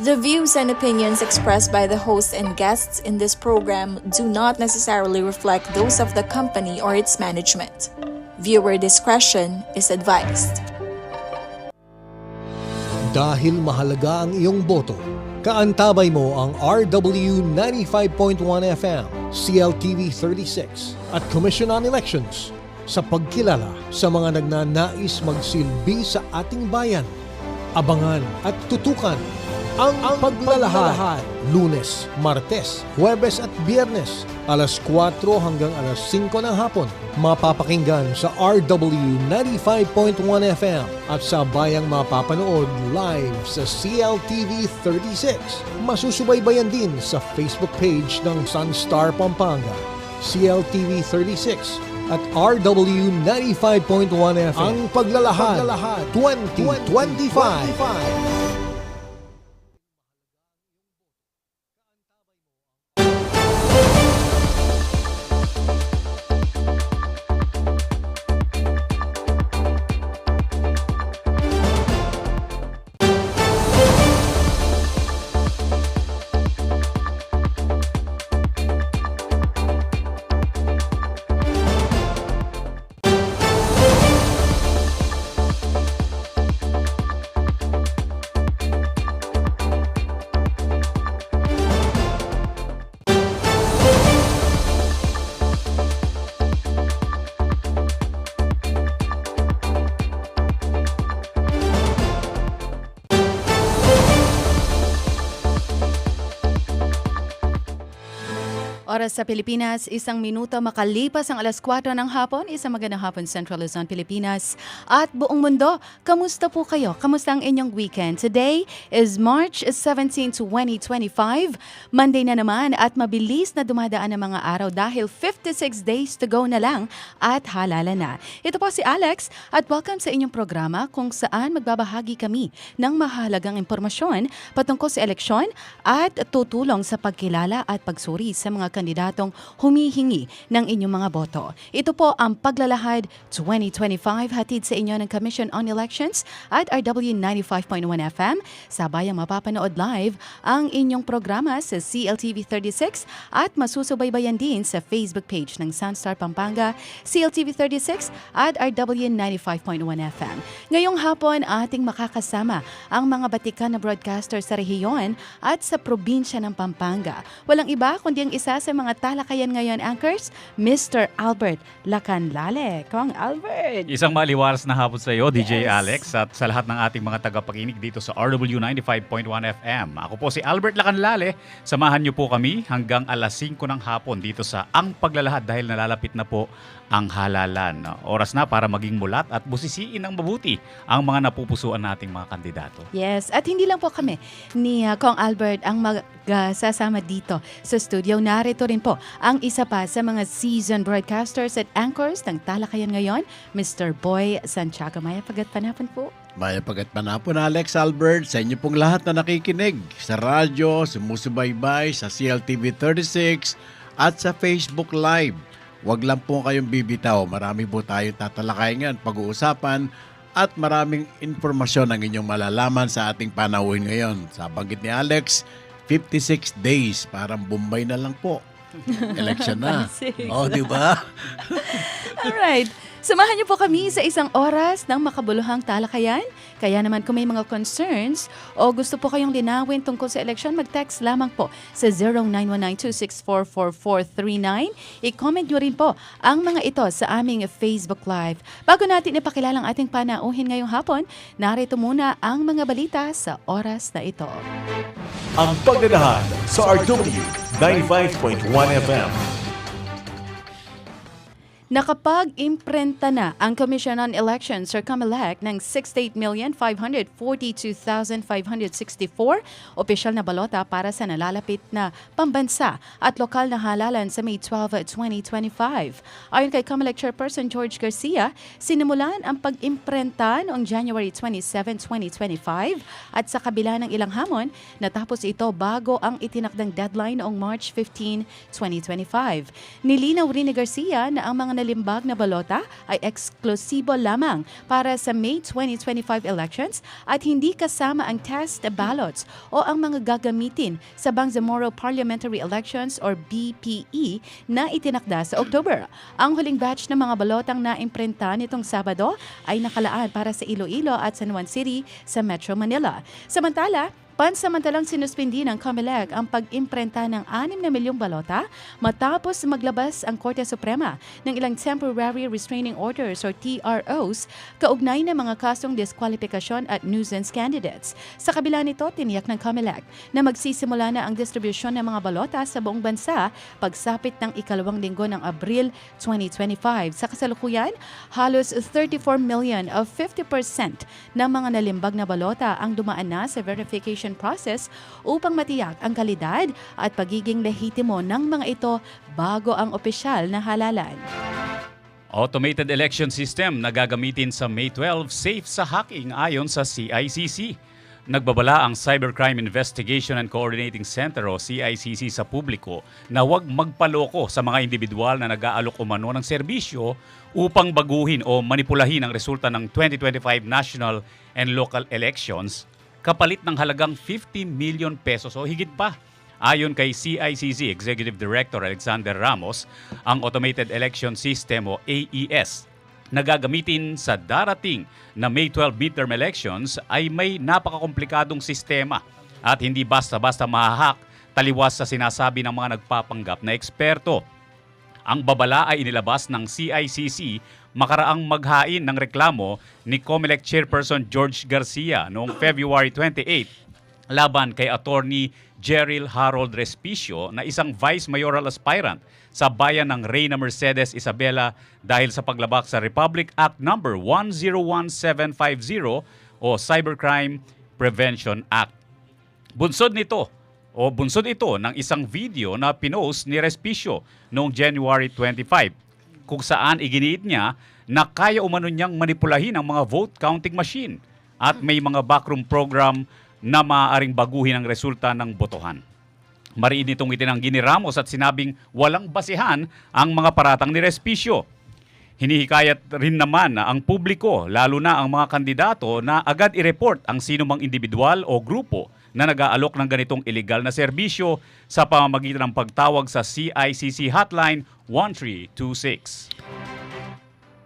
The views and opinions expressed by the host and guests in this program do not necessarily reflect those of the company or its management. Viewer discretion is advised. Dahil mahalaga ang iyong boto, kaantabay mo ang RW 95.1 FM, CLTV 36 at Commission on Elections sa pagkilala sa mga nagnanais magsilbi sa ating bayan. Abangan at tutukan ang paglalahad. Lunes, Martes, Huwebes at Biyernes, alas 4 hanggang alas 5 ng hapon. Mapapakinggan sa RW 95.1 FM at sa bayang mapapanood live sa CLTV 36. Masusubaybayan din sa Facebook page ng Sunstar Pampanga, CLTV 36 at RW 95.1 FM. Ang paglalahad 2025. Oras sa Pilipinas, 1 minuto makalipas ang alas 4 ng hapon. Isang magandang hapon Central Luzon, Pilipinas at buong mundo. Kamusta po kayo? Kamusta ang inyong weekend? Today is March 17, 2025. Monday na naman at mabilis na dumadaan ang mga araw dahil 56 days to go na lang at halala na. Ito po si Alex at welcome sa inyong programa kung saan magbabahagi kami ng mahalagang impormasyon patungkol sa eleksyon at tutulong sa pagkilala at pagsuri sa mga kandidatong humihingi ng inyong mga boto. Ito po ang Paglalahad 2025 hatid sa inyo ng Commission on Elections at RW 95.1 FM. Sabayang mapapanood live ang inyong programa sa CLTV 36 at masusubaybayan din sa Facebook page ng Sunstar Pampanga, CLTV 36 at RW 95.1 FM. Ngayong hapon ating makakasama ang mga batikan na broadcaster sa rehiyon at sa probinsya ng Pampanga. Walang iba kundi ang isa sa mga talakayan ngayon anchors, Mr. Albert Lacanlale. Kong Albert! Isang maliwalas na hapon sa iyo, DJ Yes. Alex, at sa lahat ng ating mga tagapakinig dito sa RW 95.1 FM. Ako po si Albert Lacanlale. Samahan niyo po kami hanggang alas 5 ng hapon dito sa Ang Paglalahad dahil nalalapit na po ang halalan. Oras na para maging mulat at busisiin ng mabuti ang mga napupusuan nating mga kandidato. Yes, at hindi lang po kami ni Kong Albert ang magsasama dito sa studio. Narito rin po ang isa pa sa mga seasoned broadcasters at anchors ng talakayan ngayon, Mr. Boy Santiago. Maya pagat panapon po. Maya pagat panapon, Alex, Albert, sa inyo pong lahat na nakikinig sa radyo, sumusubaybay sa CLTV 36 at sa Facebook Live. Huwag lang po kayong bibitaw. Marami po tayo tatalakayan, pag-uusapan at maraming informasyon ang inyong malalaman sa ating panahon ngayon. Sa banggit ni Alex, 56 days. Parang Bombay na lang po. Election na. Oh, di ba? Alright. Samahan niyo po kami sa isang oras ng makabuluhang talakayan. Kaya naman kung may mga concerns o gusto po kayong linawin tungkol sa eleksyon, mag-text lamang po sa 0919-264-4439. I-comment nyo rin po ang mga ito sa aming Facebook Live. Bago natin ipakilalang ating panauhin ngayong hapon, narito muna ang mga balita sa oras na ito. Ang Paglalahad sa RW 95.1 FM. Nakapag-imprenta na ang Commission on Elections or COMELEC ng 68,542,564 opisyal na balota para sa nalalapit na pambansa at lokal na halalan sa May 12, 2025. Ayon kay COMELEC Chairperson George Garcia, sinimulan ang pag-imprenta noong January 27, 2025 at sa kabila ng ilang hamon, natapos ito bago ang itinakdang deadline noong March 15, 2025. Nilinaw rin ni Garcia na ang mga mga nalimbag na balota ay eksklusibo lamang para sa May 2025 elections at hindi kasama ang test ballots o ang mga gagamitin sa Bangsamoro Parliamentary Elections or BPE na itinakda sa October. Ang huling batch ng mga balotang naimprinta nitong Sabado ay nakalaan para sa Iloilo at San Juan City sa Metro Manila. Samantala, pansamantalang sinuspindi ng COMELEC ang pag-imprenta ng 6 na milyong balota matapos maglabas ang Korte Suprema ng ilang Temporary Restraining Orders or TROs kaugnay ng mga kasong diskwalifikasyon at nuisance candidates. Sa kabila nito, tiniyak ng COMELEC na magsisimula na ang distribusyon ng mga balota sa buong bansa pagsapit ng ikalawang linggo ng Abril 2025. Sa kasalukuyan, halos 34 million of 50% ng mga nalimbag na balota ang dumaan na sa verification process upang matiyak ang kalidad at pagiging lehitimo ng mga ito bago ang opisyal na halalan. Automated election system na gagamitin sa May 12 safe sa hacking ayon sa CICC. Nagbabala ang Cybercrime Investigation and Coordinating Center o CICC sa publiko na huwag magpaloko sa mga individual na nag-aalok umano ng serbisyo upang baguhin o manipulahin ang resulta ng 2025 national and local elections kapalit ng halagang 50 million pesos o higit pa. Ayon kay CICC Executive Director Alexander Ramos, ang Automated Election System o AES na gagamitin sa darating na May 12 midterm elections ay may napakakomplikadong sistema at hindi basta-basta mahahack taliwas sa sinasabi ng mga nagpapanggap na eksperto. Ang babala ay inilabas ng CICC makaraang maghain ng reklamo ni COMELEC Chairperson George Garcia noong February 28 laban kay Attorney Jeril Harold Respicio na isang vice mayoral aspirant sa bayan ng Reyna Mercedes Isabela dahil sa paglabag sa Republic Act No. 101750 o Cybercrime Prevention Act. Bunsod ito ng isang video na pinost ni Respicio noong January 25 kung saan iginiit niya na kaya umano niyang manipulahin ang mga vote counting machine at may mga backroom program na maaaring baguhin ang resulta ng botohan. Mariin itong itinanggi ni Ramos at sinabing walang basihan ang mga paratang ni Respicio. Hinihikayat rin naman ang publiko, lalo na ang mga kandidato, na agad i-report ang sinumang individual o grupo na nag-aalok ng ganitong illegal na serbisyo sa pamamagitan ng pagtawag sa CICC Hotline 1326.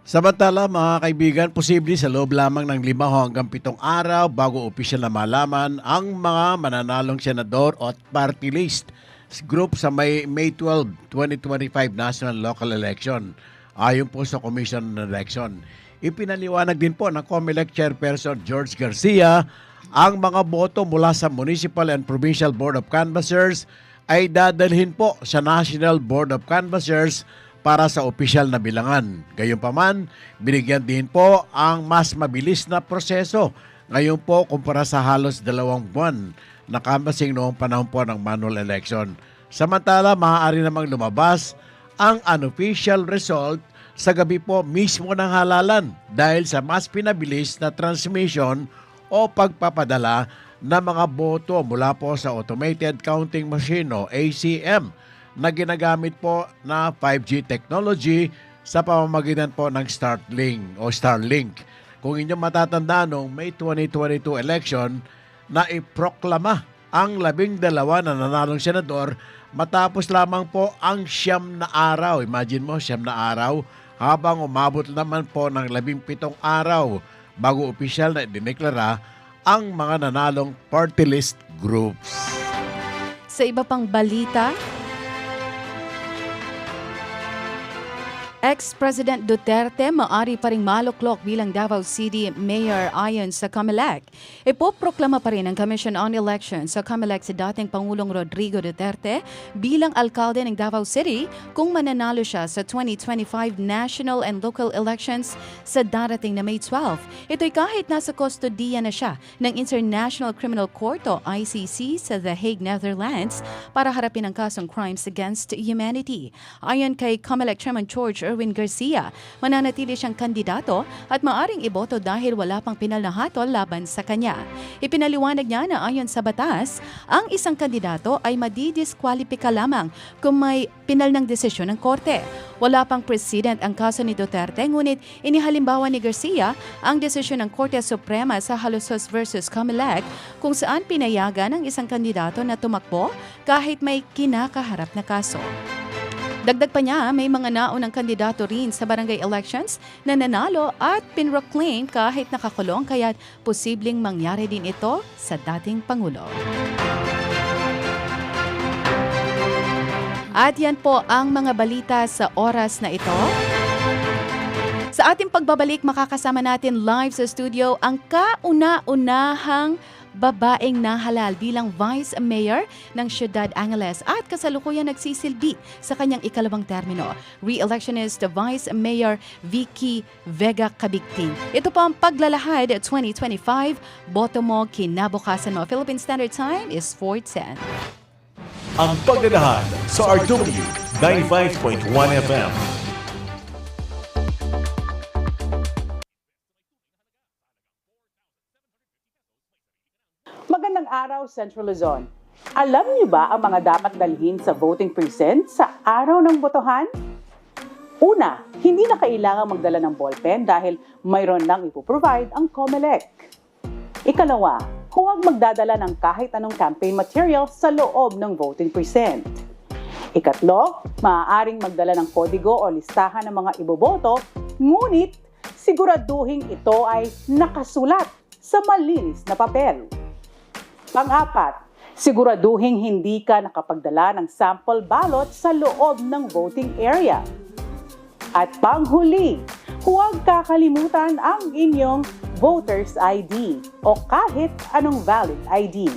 Samantala, mga kaibigan, posible sa loob lamang ng 5 hanggang 7 araw bago opisyal na malaman ang mga mananalong senador at party list group sa May 12, 2025 national local election. Ayon po sa Commission on Election, ipinaliwanag din po ng COMELEC Chairperson George Garcia ang mga boto mula sa Municipal and Provincial Board of Canvassers ay dadalhin po sa National Board of Canvassers para sa opisyal na bilangan. Gayunpaman, binigyan din po ang mas mabilis na proseso ngayon po kumpara sa halos 2 buwan na canvassing noong panahon po ng manual election. Samantala, maaari namang lumabas ang unofficial result sa gabi po mismo ng halalan dahil sa mas pinabilis na transmission o pagpapadala ng mga boto mula po sa Automated Counting Machine o ACM na ginagamit po na 5G technology sa pamamagitan po ng Starlink. Kung inyong matatanda noong May 2022 election na iproklama ang 12 na nanalong senador matapos lamang po ang 9 na araw. Imagine mo, 9 na araw habang umabot naman po ng 17 araw bago opisyal na idineklara ang mga nanalong party list groups. Sa iba pang balita, ex-President Duterte maaari pa ring maluklok bilang Davao City Mayor ayon sa COMELEC. Ipoproklama pa rin ang Commission on Elections sa COMELEC si dating Pangulong Rodrigo Duterte bilang alkalde ng Davao City kung mananalo siya sa 2025 national and local elections sa darating na May 12. Ito'y kahit nasa kustodiya na siya ng International Criminal Court o ICC sa The Hague, Netherlands para harapin ang kasong crimes against humanity. Ayon kay COMELEC Chairman George Sherwin Garcia. Mananatili siyang kandidato at maaring iboto dahil wala pang pinal na hatol laban sa kanya. Ipinaliwanag niya na ayon sa batas, ang isang kandidato ay madidiskwalipika lamang kung may pinal ng desisyon ng korte. Wala pang precedent ang kaso ni Duterte, ngunit inihalimbawa ni Garcia ang desisyon ng Korte Suprema sa Halosos versus Comelec kung saan pinayagan ang isang kandidato na tumakbo kahit may kinakaharap na kaso. Dagdag pa niya, may mga naunang kandidato rin sa barangay elections na nanalo at pinroclaim kahit nakakulong, kaya't posibleng mangyari din ito sa dating Pangulo. At yan po ang mga balita sa oras na ito. Sa ating pagbabalik, makakasama natin live sa studio ang kauna-unahang babaeng nahalal bilang Vice Mayor ng Ciudad Angeles at kasalukuyan nagsisilbi sa kanyang ikalawang termino. Re-electionist Vice Mayor Vicky Vega Cabigting. Ito po ang Paglalahad 2025. Boto mo, kinabukasan mo. Philippine Standard Time is 4:10. Ang Paglalahad sa RW 95.1 FM. Magandang araw, Central Luzon. Alam niyo ba ang mga dapat dalhin sa voting precinct sa araw ng botohan? Una, hindi na kailangang magdala ng ballpen dahil mayroon nang ipoprovide ang COMELEC. Ikalawa, huwag magdadala ng kahit anong campaign material sa loob ng voting precinct. Ikatlo, maaaring magdala ng kodigo o listahan ng mga iboboto, ngunit siguraduhin ito ay nakasulat sa malinis na papel. Pang-apat, siguraduhin hindi ka nakapagdala ng sample ballot sa loob ng voting area. At panghuli, huwag kakalimutan ang inyong voter's ID o kahit anong valid ID.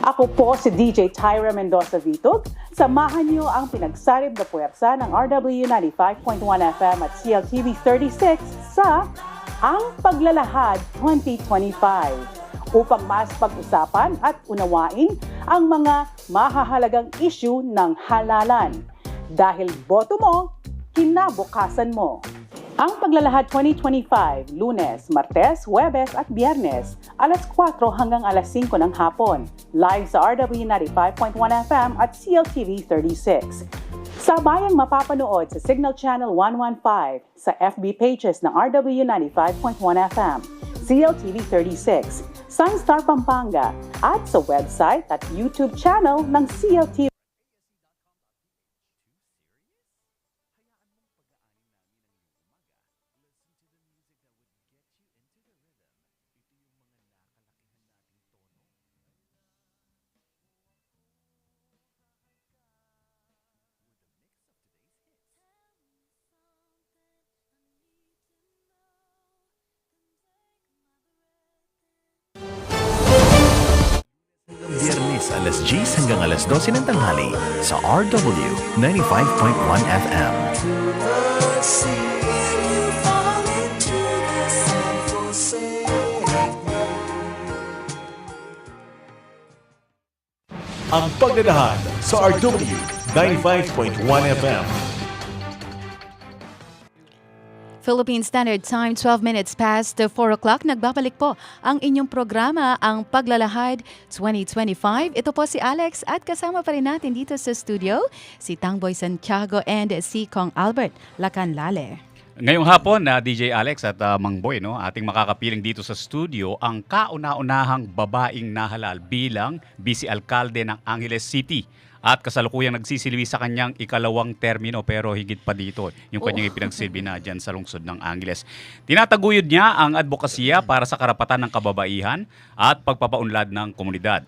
Ako po si DJ Tyra Mendoza Vitog. Samahan niyo ang pinagsalib na puwersa ng RW 95.1 FM at CLTV 36 sa Ang Paglalahad 2025 upang mas pag-usapan at unawain ang mga mahahalagang issue ng halalan. Dahil boto mo, kinabukasan mo. Ang Paglalahad 2025, Lunes, Martes, Huwebes at Biyernes, alas 4 hanggang alas 5 ng hapon. Live sa RW 95.1 FM at CLTV 36. Sabayang mapapanood sa Signal Channel 115, sa FB pages ng RW 95.1 FM, CLTV 36, Sunstar Pampanga, at sa website at YouTube channel ng CLTV. Biyernes alas 10 hanggang alas 12 ng tanghali sa RW 95.1 FM. Ang Paglalahad sa RW 95.1 FM. Philippine Standard Time, 12 minutes past 4 o'clock. Nagbabalik po ang inyong programa, ang Paglalahad 2025. Ito po si Alex at kasama pa rin natin dito sa studio si Tangboy Santiago and si Kong Albert Lacanlale. Ngayong hapon na DJ Alex at Mang Boy, no, ating makakapiling dito sa studio ang kauna-unahang babaeng nahalal bilang Vice Alkalde ng Angeles City. At kasalukuyang nagsisilbi sa kanyang ikalawang termino, pero higit pa dito yung kanyang ipinagsilbi na dyan sa lungsod ng Angeles. Tinataguyod niya ang advokasya para sa karapatan ng kababaihan at pagpapaunlad ng komunidad.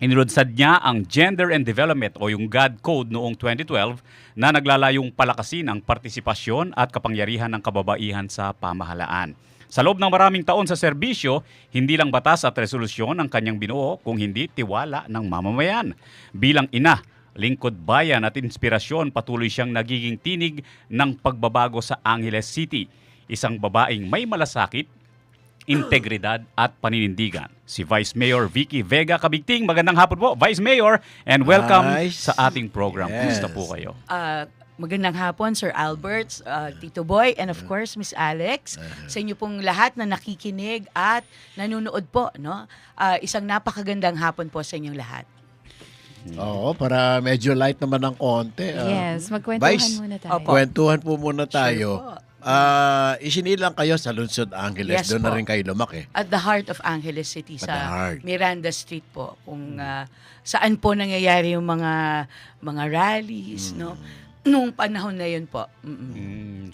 Inilunsad niya ang Gender and Development o yung GAD Code noong 2012 na naglalayong palakasin ang partisipasyon at kapangyarihan ng kababaihan sa pamahalaan. Sa loob ng maraming taon sa serbisyo, hindi lang batas at resolusyon ang kanyang binuo kung hindi tiwala ng mamamayan. Bilang ina, lingkod bayan at inspirasyon, patuloy siyang nagiging tinig ng pagbabago sa Angeles City. Isang babaeng may malasakit, integridad at paninindigan. Si Vice Mayor Vicky Vega Cabigting. Magandang hapon po, Vice Mayor, and welcome Nice. sa ating program. Yes. Kumusta po kayo? Magandang hapon, Sir Albert, Tito Boy, and of course, Miss Alex. Sa inyo pong lahat na nakikinig at nanonood po, no? Isang napakagandang hapon po sa inyong lahat. Oo, para medyo light naman ng konti. Yes, magkwentuhan Vice, muna tayo. Kwentuhan po muna tayo. Sure po. Isinilang kayo sa Lungsod Angeles. Yes Doon na po. rin kayo lumaki. At the heart of Angeles City, At the sa heart. Miranda Street po, kung saan po nangyayari yung mga rallies, no? Noong panahon na yun po.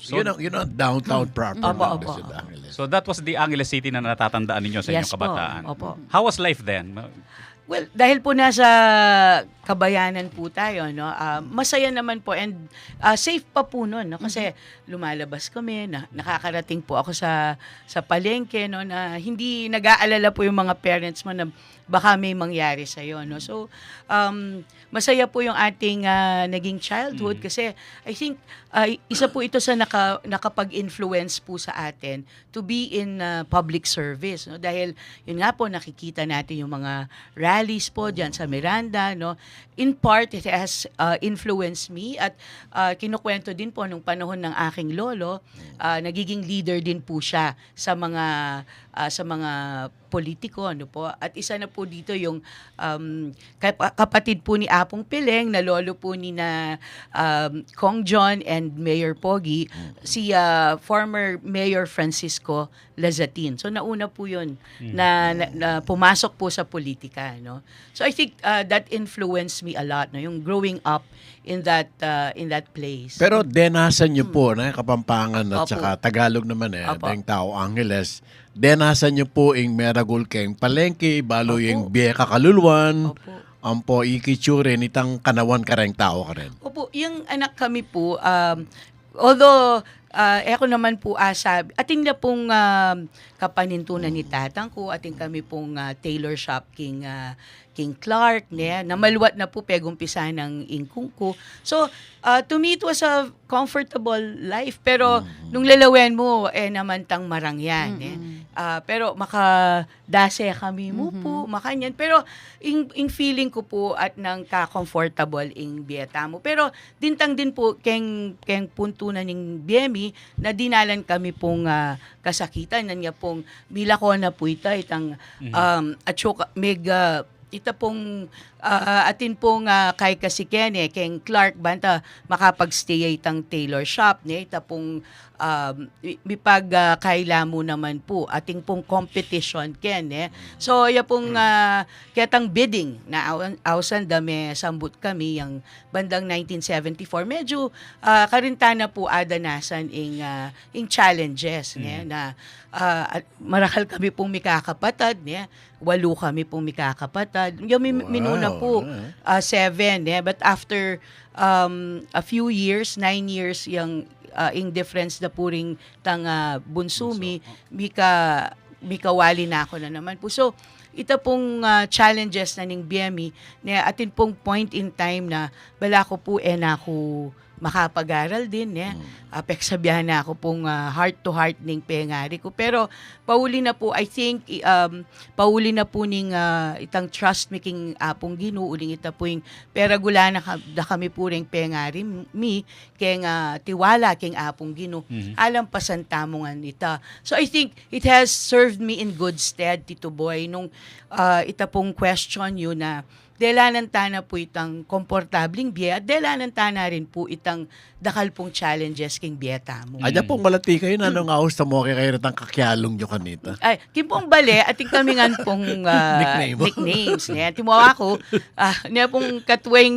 So, Yun ang downtown proper Opo, ng opo. Lungsod Angeles. so that was the Angeles City na natatandaan ninyo sa Yes inyong po, kabataan. opo. How was life then? Well, dahil po nasa kabayanan po tayo, no? Masaya naman po and safe pa po noon, no? Kasi lumalabas kami, nakakarating po ako sa palengke, no, na hindi nag-aalala po yung mga parents mo na baka may mangyari sa iyo, no. So, masaya po yung ating naging childhood kasi I think isa po ito sa nakapag-influence po sa atin to be in public service, no, dahil yun nga po nakikita natin yung mga rallies po diyan sa Miranda, no. In part it has influenced me at kinukwento din po nung panahon ng aking lolo, nagiging leader din po siya sa mga politiko, ano po. At isa na po dito yung kapatid po ni Apong Pileng, na lolo po ni na Kong John and Mayor Pogi, si former Mayor Francisco Lazatin. So nauna po yun na pumasok po sa politika, no. So I think that influenced me a lot, no, yung growing up in that place. Pero denasan niyo po na Kapampangan at Opo. saka Tagalog naman Opo. dahil tao Angeles. Denasan niyo po ing Meragul keng Palengke, balo Opo. yung Bieka Kaluluan, Opo. ampo ikitsure nitang kanawan kareng tao ka rin. Opo, yung anak kami po, although ako naman po asabi, ating na pong kapanintunan ni tatang ko, ating kami pong tailor shop King Clark, na maluwat na po pegumpisa ng ingkong ko. So, to me, it was a comfortable life. Pero, nung lalawen mo, namantang marangyan. Pero, makadase kami mo po, makanyan. Pero, in feeling ko po at nang ka-comfortable ing bieta mo. Pero, dintang din po, keng puntunan ng BMI, na dinalan kami pong kasakitan. Nanya pong, milako na po ita, itang, at syoka, mega, ita pong atin pong kay Kasikene, keng Clark banta makapagstay itang tailor shop ne, ita pong mipag kaila mo naman po ating pong competition ken so ya pong ketang bidding na awsan dami sambut kami yang bandang 1974 medyo karintana po adanasan ing challenges na marakal kami pong mikakapatad 8 kami pong mikakapatad yung minuna po 7 but after a few years 9 years yung in difference na puring tang bunsumi mikawali na ako na naman po so ita pong challenges na ning BMI na atin pong point in time na bala ko po na ako makapag-aral din peksabihan na ako pong heart to heart ning pengari ko pero pauli na po I think pauli na po ning itang trust making apong ginuuling ita po yung peragula na kami po ring pengari mi keng tiwala keng apong ginu alam pasantamongan ita so I think it has served me in good stead Tito Boy nung ita pong question yun na delanan tana po itang komportabling biya, delanan tana rin po itang dakal pong challenges king biyeta mo. Aja pong malati kayo na nung aus na mo kayo ritang kakyalong nyo kanita. Ay, kimpong bale, ating kami nga pong nicknames. Timawa ako, niya pong katweng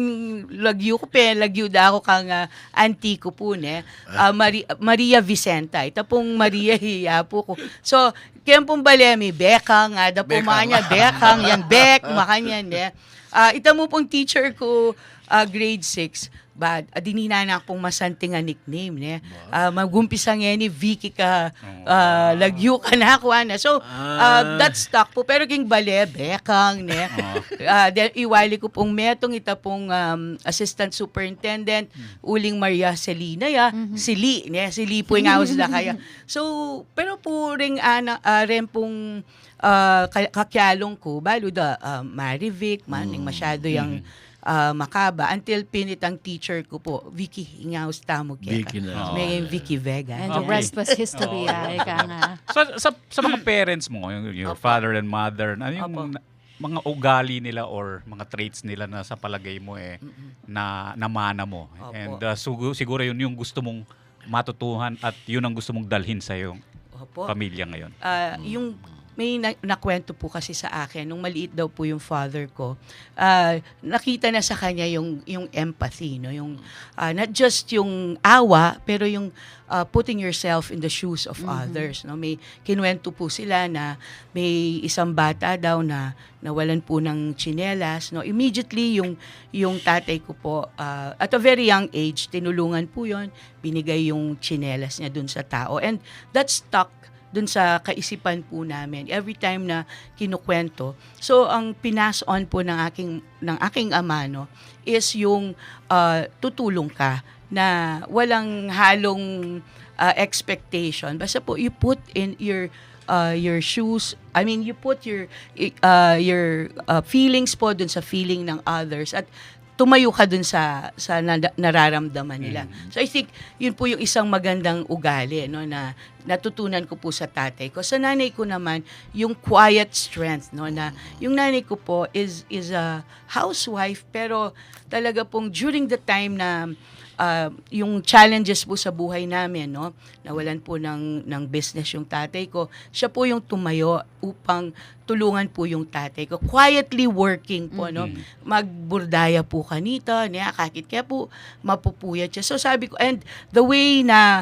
lagyo ko lagyo da ako kang auntie ko po, Maria Vicenta. Ita pong Maria hiya po ko. So, kaya pong bale, may Bekang, da po manya, Bekang, yan Bek, makanyan, ita mo pong teacher ko, grade 6, but dinina na akong masanting nickname. Magumpisa nga ni Vicky ka, lagyo ka na ako. So, that stuck po. Pero king bale, Bekang, then iwali ko pong metong ita pong assistant superintendent, uling Maria Celina, Sili po yung awas na kaya. So, pero po rin pong kakyalong ko, balo da Marivic, maning masyado yung Makaba until pinitang teacher ko po, Vicky Ingaus Tamo Vicky na. May Vicky Vega. And the rest was history, ika nga. Sa mga parents mo, your father and mother, ano yung Opo. mga ugali nila or mga traits nila na sa palagay mo na namana mo? Opo. And siguro yun yung gusto mong matutuhan at yun ang gusto mong dalhin sa iyong Opo. pamilya ngayon. Yung may nakwento po kasi sa akin, nung maliit daw po yung father ko, nakita na sa kanya yung empathy, no? Yung, not just yung awa, pero yung putting yourself in the shoes of others. No? May kinuwento po sila na may isang bata daw na nawalan po ng tsinelas. No? Immediately, yung tatay ko po, at a very young age, tinulungan po yon, binigay yung tsinelas niya dun sa tao. And that stuck dun sa kaisipan po namin every time na kinukwento. So ang pinas on po ng aking ama, no, is yung tutulong ka na walang halong expectation. Basta po you put in your shoes. I mean, you put your feelings po dun sa feeling ng others at tumayo ka dun sa nararamdaman nila. So I think yun po yung isang magandang ugali, no, na natutunan ko po sa tatay ko. Sa nanay ko naman, yung quiet strength, no, na yung nanay ko po is a housewife, pero talaga pong during the time na yung challenges po sa buhay namin, no, nawalan po ng business yung tatay ko, siya po yung tumayo upang tulungan po yung tatay ko. Quietly working po, no. Magburdaya po kanita, niya kakit kaya po mapupuyat siya. So sabi ko, and the way na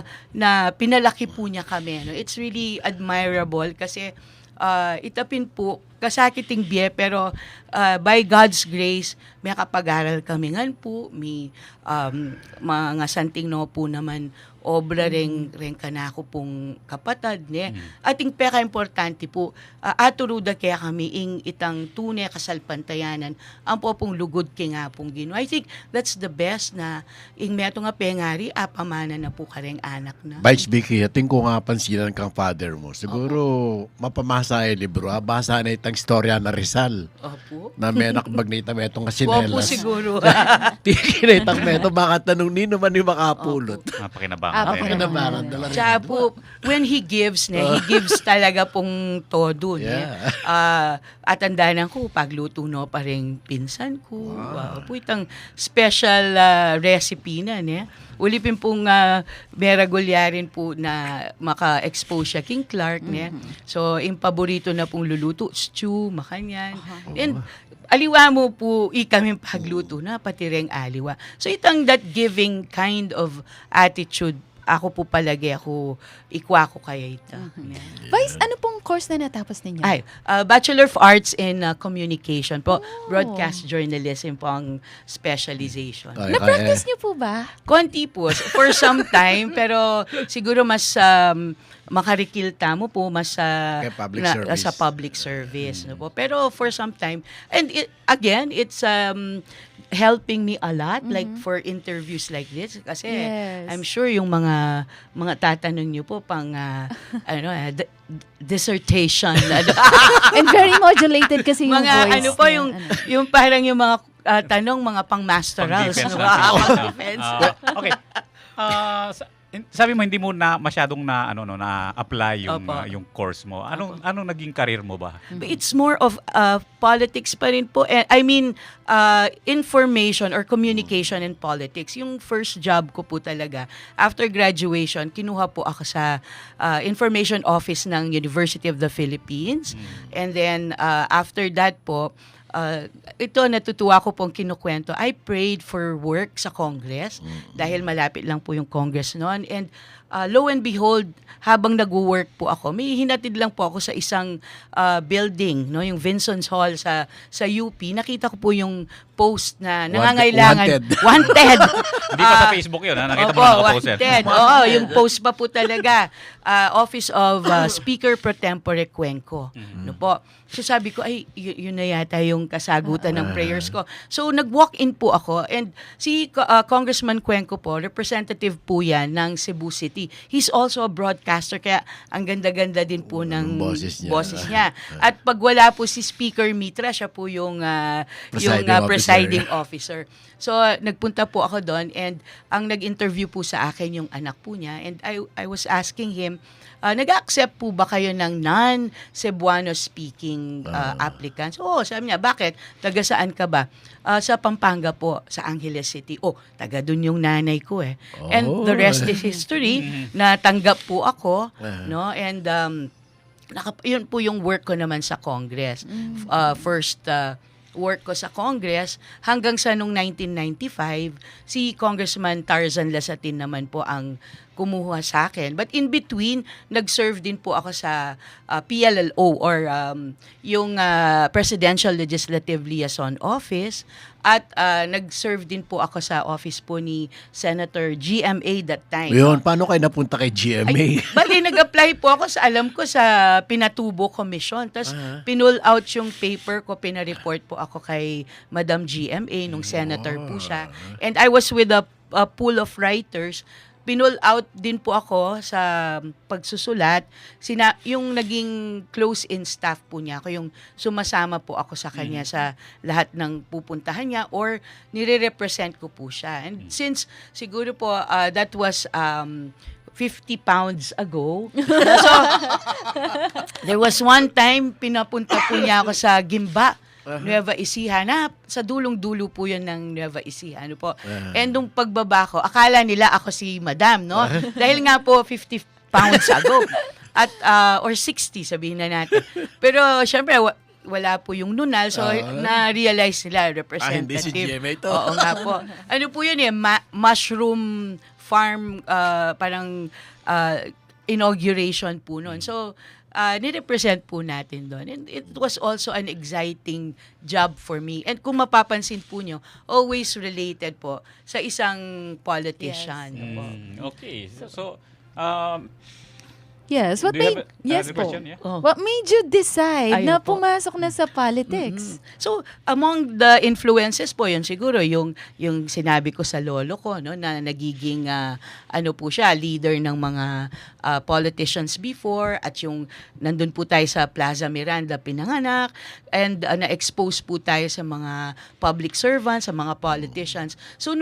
pinalaki po niya kami, no, it's really admirable kasi itapin po kasakiting biye, pero by God's grace, may kapag-aral kami ngan po, may mga santing no po naman obra ring kanako pong kapatad ne. Ating peka importante po, aturuda kaya kami ing itang tunay kasalpantayanan ang po pong lugod kay nga pong Ginoo. I think that's the best na ing meto nga pengari apamana na po kareng anak na. Vice Vicky, ating ko nga pansinan kang father mo. Siguro mapamasa ay libro. Basa na itang storya na Rizal. Opo. Na may nakbag na itang metong Opo kasinelas. siguro. Tiki na itang meto, baka tanong ni naman yung makapulot. Napakinabangan. Pakinabangan dala rin. Tsaka po, when he gives, he gives talaga pong todo. Yeah. At andanan ko, pagluto no pa rin pinsan ko. Wow. Po itang special recipe na. Ulipin pong meragulyarin po na maka-expose siya King Clark. So, yung paborito na pong luluto, stew, makanyan. And aliwa mo po ikaming pagluto na, pati rin aliwa. So, itang that giving kind of attitude, ako po palagi, ikwa ko kaya ito. Vice, ano pong course na natapos ninyo? Ay, Bachelor of Arts in Communication po. Broadcast journalism po ang specialization. Ay, Na-practice niyo po ba? Konti po, for some time, pero siguro mas makarikilta mo po, mas Kay public service. sa public service. No po. Pero for some time, and again, it's helping me a lot, like for interviews like this. Kasi Yes. I'm sure yung mga tatanong niyo po pang dissertation. And very modulated kasi yung mga voice. ano po niya. yung parang yung mga tanong mga pang-masterals. Pang-defense no? lang siguro. Pang-defense. Okay. Sabi mo hindi mo na masyadong na-apply Opo. yung course mo. Anong naging career mo ba? It's more of politics pa rin po. I mean, information or communication and politics. Yung first job ko po talaga, after graduation, kinuha po ako sa information office ng University of the Philippines. And then, after that po, ito natutuwa ko pong kinukwento. I prayed for work sa Congress dahil malapit lang po yung Congress noon. And lo and behold, habang nag-work po ako, may hinatid lang po ako sa isang building, no, yung Vincent's Hall sa UP. Nakita ko po yung post na nangangailangan. Wanted. Hindi pa sa Facebook yun, nakita mo Opo, na nakapost yan. wanted. Oo, yung post pa po talaga. Office of Speaker Pro Tempore Cuenco. No po. So sabi ko, ay, yun na yata yung kasagutan ng prayers ko. So nag-walk-in po ako and si Congressman Cuenco po, representative po yan ng Cebu City. University. He's also a broadcaster, kaya ang ganda-ganda din po ng boses niya. At pag wala po si Speaker Mitra, siya po yung presiding officer. So, nagpunta po ako doon and ang nag-interview po sa akin yung anak po niya, and I was asking him, nag-accept po ba kayo ng non-Cebuano speaking applicants? Oo, sabi niya, bakit? Taga saan ka ba? Sa Pampanga po, sa Angeles City. Oh, taga dun yung nanay ko eh. And the rest is history. Natanggap po ako, no? And yun po yung work ko naman sa Congress. First work ko sa Congress hanggang sa nung 1995, si Congressman Tarzan Lasatin naman po ang kumuha sa akin. But in between, nag-serve din po ako sa PLLO or yung Presidential Legislative Liaison Office, at nag-serve din po ako sa office po ni Senator GMA that time. Yun, paano kayo napunta kay GMA? Bali, nag-apply po ako alam ko sa Pinatubo Commission. Tapos, pinull out yung paper ko, pinareport po ako kay Madam GMA, nung senator po siya. And I was with a pool of writers. Pinull out din po ako sa pagsusulat. Yung naging close-in staff po niya, ako yung sumasama po ako sa kanya sa lahat ng pupuntahan niya or nire-represent ko po siya. And since siguro po that was 50 pounds ago. So, there was one time, pinapunta po niya ako sa Gimba, Nueva Ecija, na sa dulong-dulo po yun ng Nueva Ecija. Ano po? And nung pagbaba ko, akala nila ako si Madam, no? Dahil nga po 50 pounds ago. At, or 60, sabihin na natin. Pero, syempre, wala po yung nunal. So, na-realize nila, representative. Hindi si GMA to. Oo nga po. Ano po yun eh, mushroom farm, parang inauguration po noon. So, nirepresent po natin doon. And it was also an exciting job for me. And kung mapapansin po nyo, always related po sa isang politician. Yes. Po. Okay. So, Yes, what do you made have yes another po. question? Yeah? What made you decide Ayun na po. pumasok na sa politics? So, among the influences po, yun siguro, yung sinabi ko sa lolo ko, no, na nagiging, ano po siya, leader ng mga politicians before, at yung nandun po tayo sa Plaza Miranda, pinanganak, and na-expose po tayo sa mga public servants, sa mga politicians. So,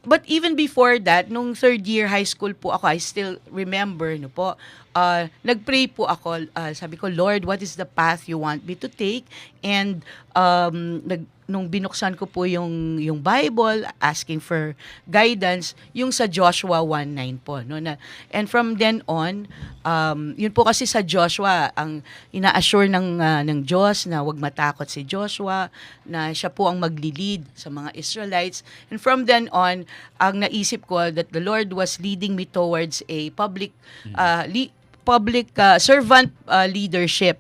but even before that, nung third year high school po ako, I still remember, no po, nag-pray po ako, sabi ko, Lord, what is the path you want me to take? And nung binuksan ko po yung Bible, asking for guidance, yung sa Joshua 1:9 po. No? And from then on, yun po kasi sa Joshua, ang ina-assure ng Diyos na wag matakot si Joshua, na siya po ang magli-lead sa mga Israelites. And from then on, ang naisip ko that the Lord was leading me towards a public servant leadership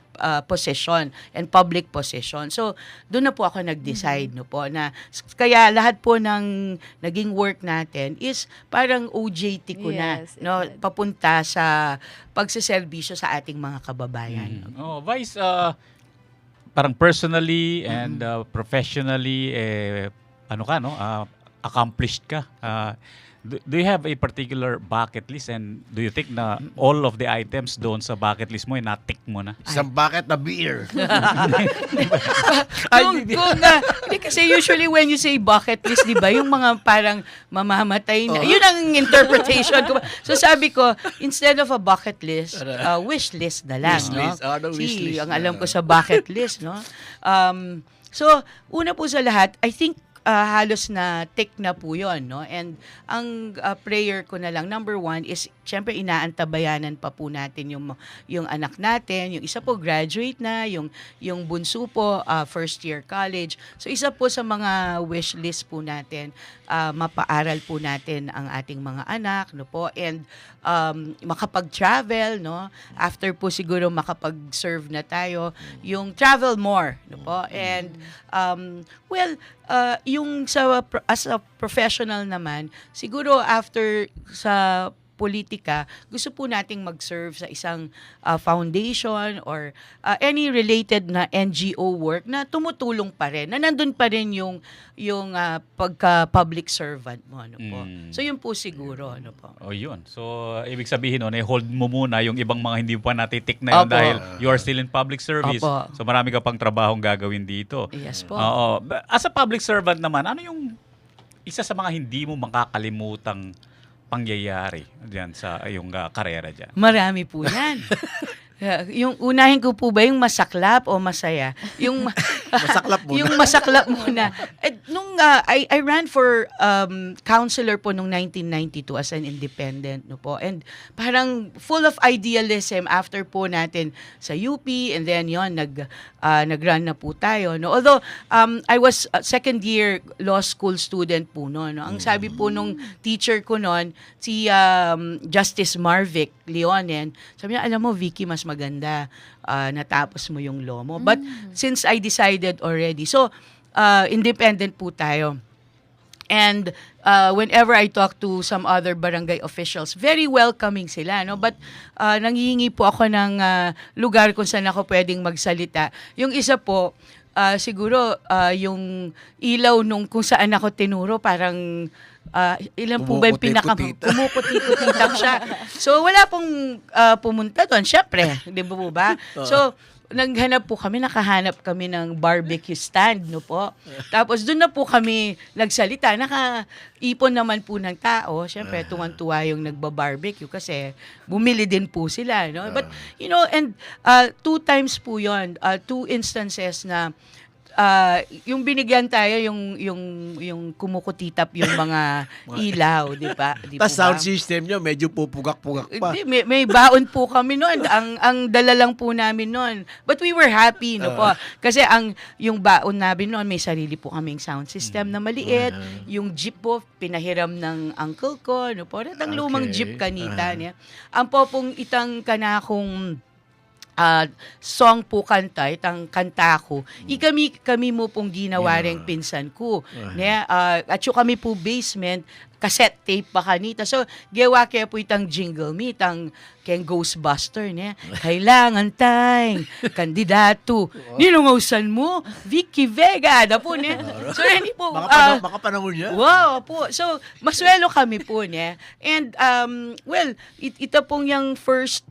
position and public position. So, doon na po ako nag-decide, no po, na kaya lahat po ng naging work natin is parang OJT ko Yes, no, it did. papunta sa pagseserbisyo sa ating mga kababayan. Oh, Vice, parang personally and professionally, ano ka, no? Accomplished ka. Do you have a particular bucket list, and do you think na all of the items doon sa bucket list mo ay na-tick mo na? Isang bucket na beer. Hindi kasi usually when you say bucket list, di ba, yung mga parang mamamatay na, yun ang interpretation ko. So sabi ko, instead of a bucket list, wish list na lang. Wish no? list. Wish list Ang na. alam ko sa bucket list, no? So, una po sa lahat, I think halos na tick na po yun, no? And ang prayer ko na lang, number one is, syempre inaantabayanan pa po natin yung anak natin, yung isa po graduate na, yung bunso po first year college. So isa po sa mga wish list po natin, mapaaral po natin ang ating mga anak, no po, and makapag-travel, no? After po siguro makapag-serve na tayo, yung travel more, no po. And yung as a professional naman, siguro after sa politika, gusto po nating mag-serve sa isang foundation or any related na NGO work na tumutulong pa rin, na nandun pa rin yung pagka-public servant mo. Ano po. So yun po siguro. Ano po. O yun. So, ibig sabihin nun, hold mo muna yung ibang mga hindi pa natitik na yun Opo. dahil you are still in public service. Opo. So, marami ka pang trabahong gagawin dito. Yes po. Oo. As a public servant naman, ano yung isa sa mga hindi mo makakalimutang pangyayari diyan sa iyong karera diyan? Marami po yan. Yung unahin ko po ba yung masaklap o masaya? Yung Masaklap muna. Yung masaklap muna. Nung I ran for counselor po nung 1992 as an independent, no po. And parang full of idealism after po natin sa UP, and then yon nag-run na po tayo, no. Although I was a second year law school student po no. Ang sabi po nung teacher ko noon, si Justice Marvic Leonen, sabi niya, alam mo Vicky, mas maganda natapos mo yung law mo. But since I decided already, so independent po tayo. And whenever I talk to some other barangay officials, very welcoming sila, no? But nanghihingi po ako ng lugar kung saan ako pwedeng magsalita. Yung isa po, siguro yung ilaw nung kung saan ako tinuro, parang ilan po ba yung kumukuti-kutitak siya. So wala pong pumunta doon, syempre, di ba po ba? So naghanap po kami, nakahanap kami ng barbecue stand, no po. Tapos doon na po kami nagsalita, nakaipon naman po ng tao. Syempre, tuwan-tuwa yung nagba-barbecue kasi bumili din po sila, no. But you know, and 2 times po 'yon, 2 instances na yung binigyan tayo yung kumukutitap yung mga ilaw, di ba? Tapos sound system nyo, medyo pupugak-pugak pa. May baon po kami noon. Ang dala lang po namin noon. But we were happy, no po. Kasi yung baon namin noon, may sarili po kaming sound system na maliit. Yung jeep po, pinahiram ng uncle ko, no po. At ang lumang jeep kanita niya. Ang po pong itang kanakong song po kanta, itang kanta ko. Kami mo pong ginawa rin pinsan ko. At yung kami po basement, cassette tape pa kanita. So, gawa kaya po itang jingle me, itang keng Ghostbuster niya. Kailangan tayong kandidato. Nilungusan mo, Vicky Vega. Na po niya. So, hindi po. Makapanahon niya. Wow po. So, maswelo kami po niya. And, well, ito pong yung first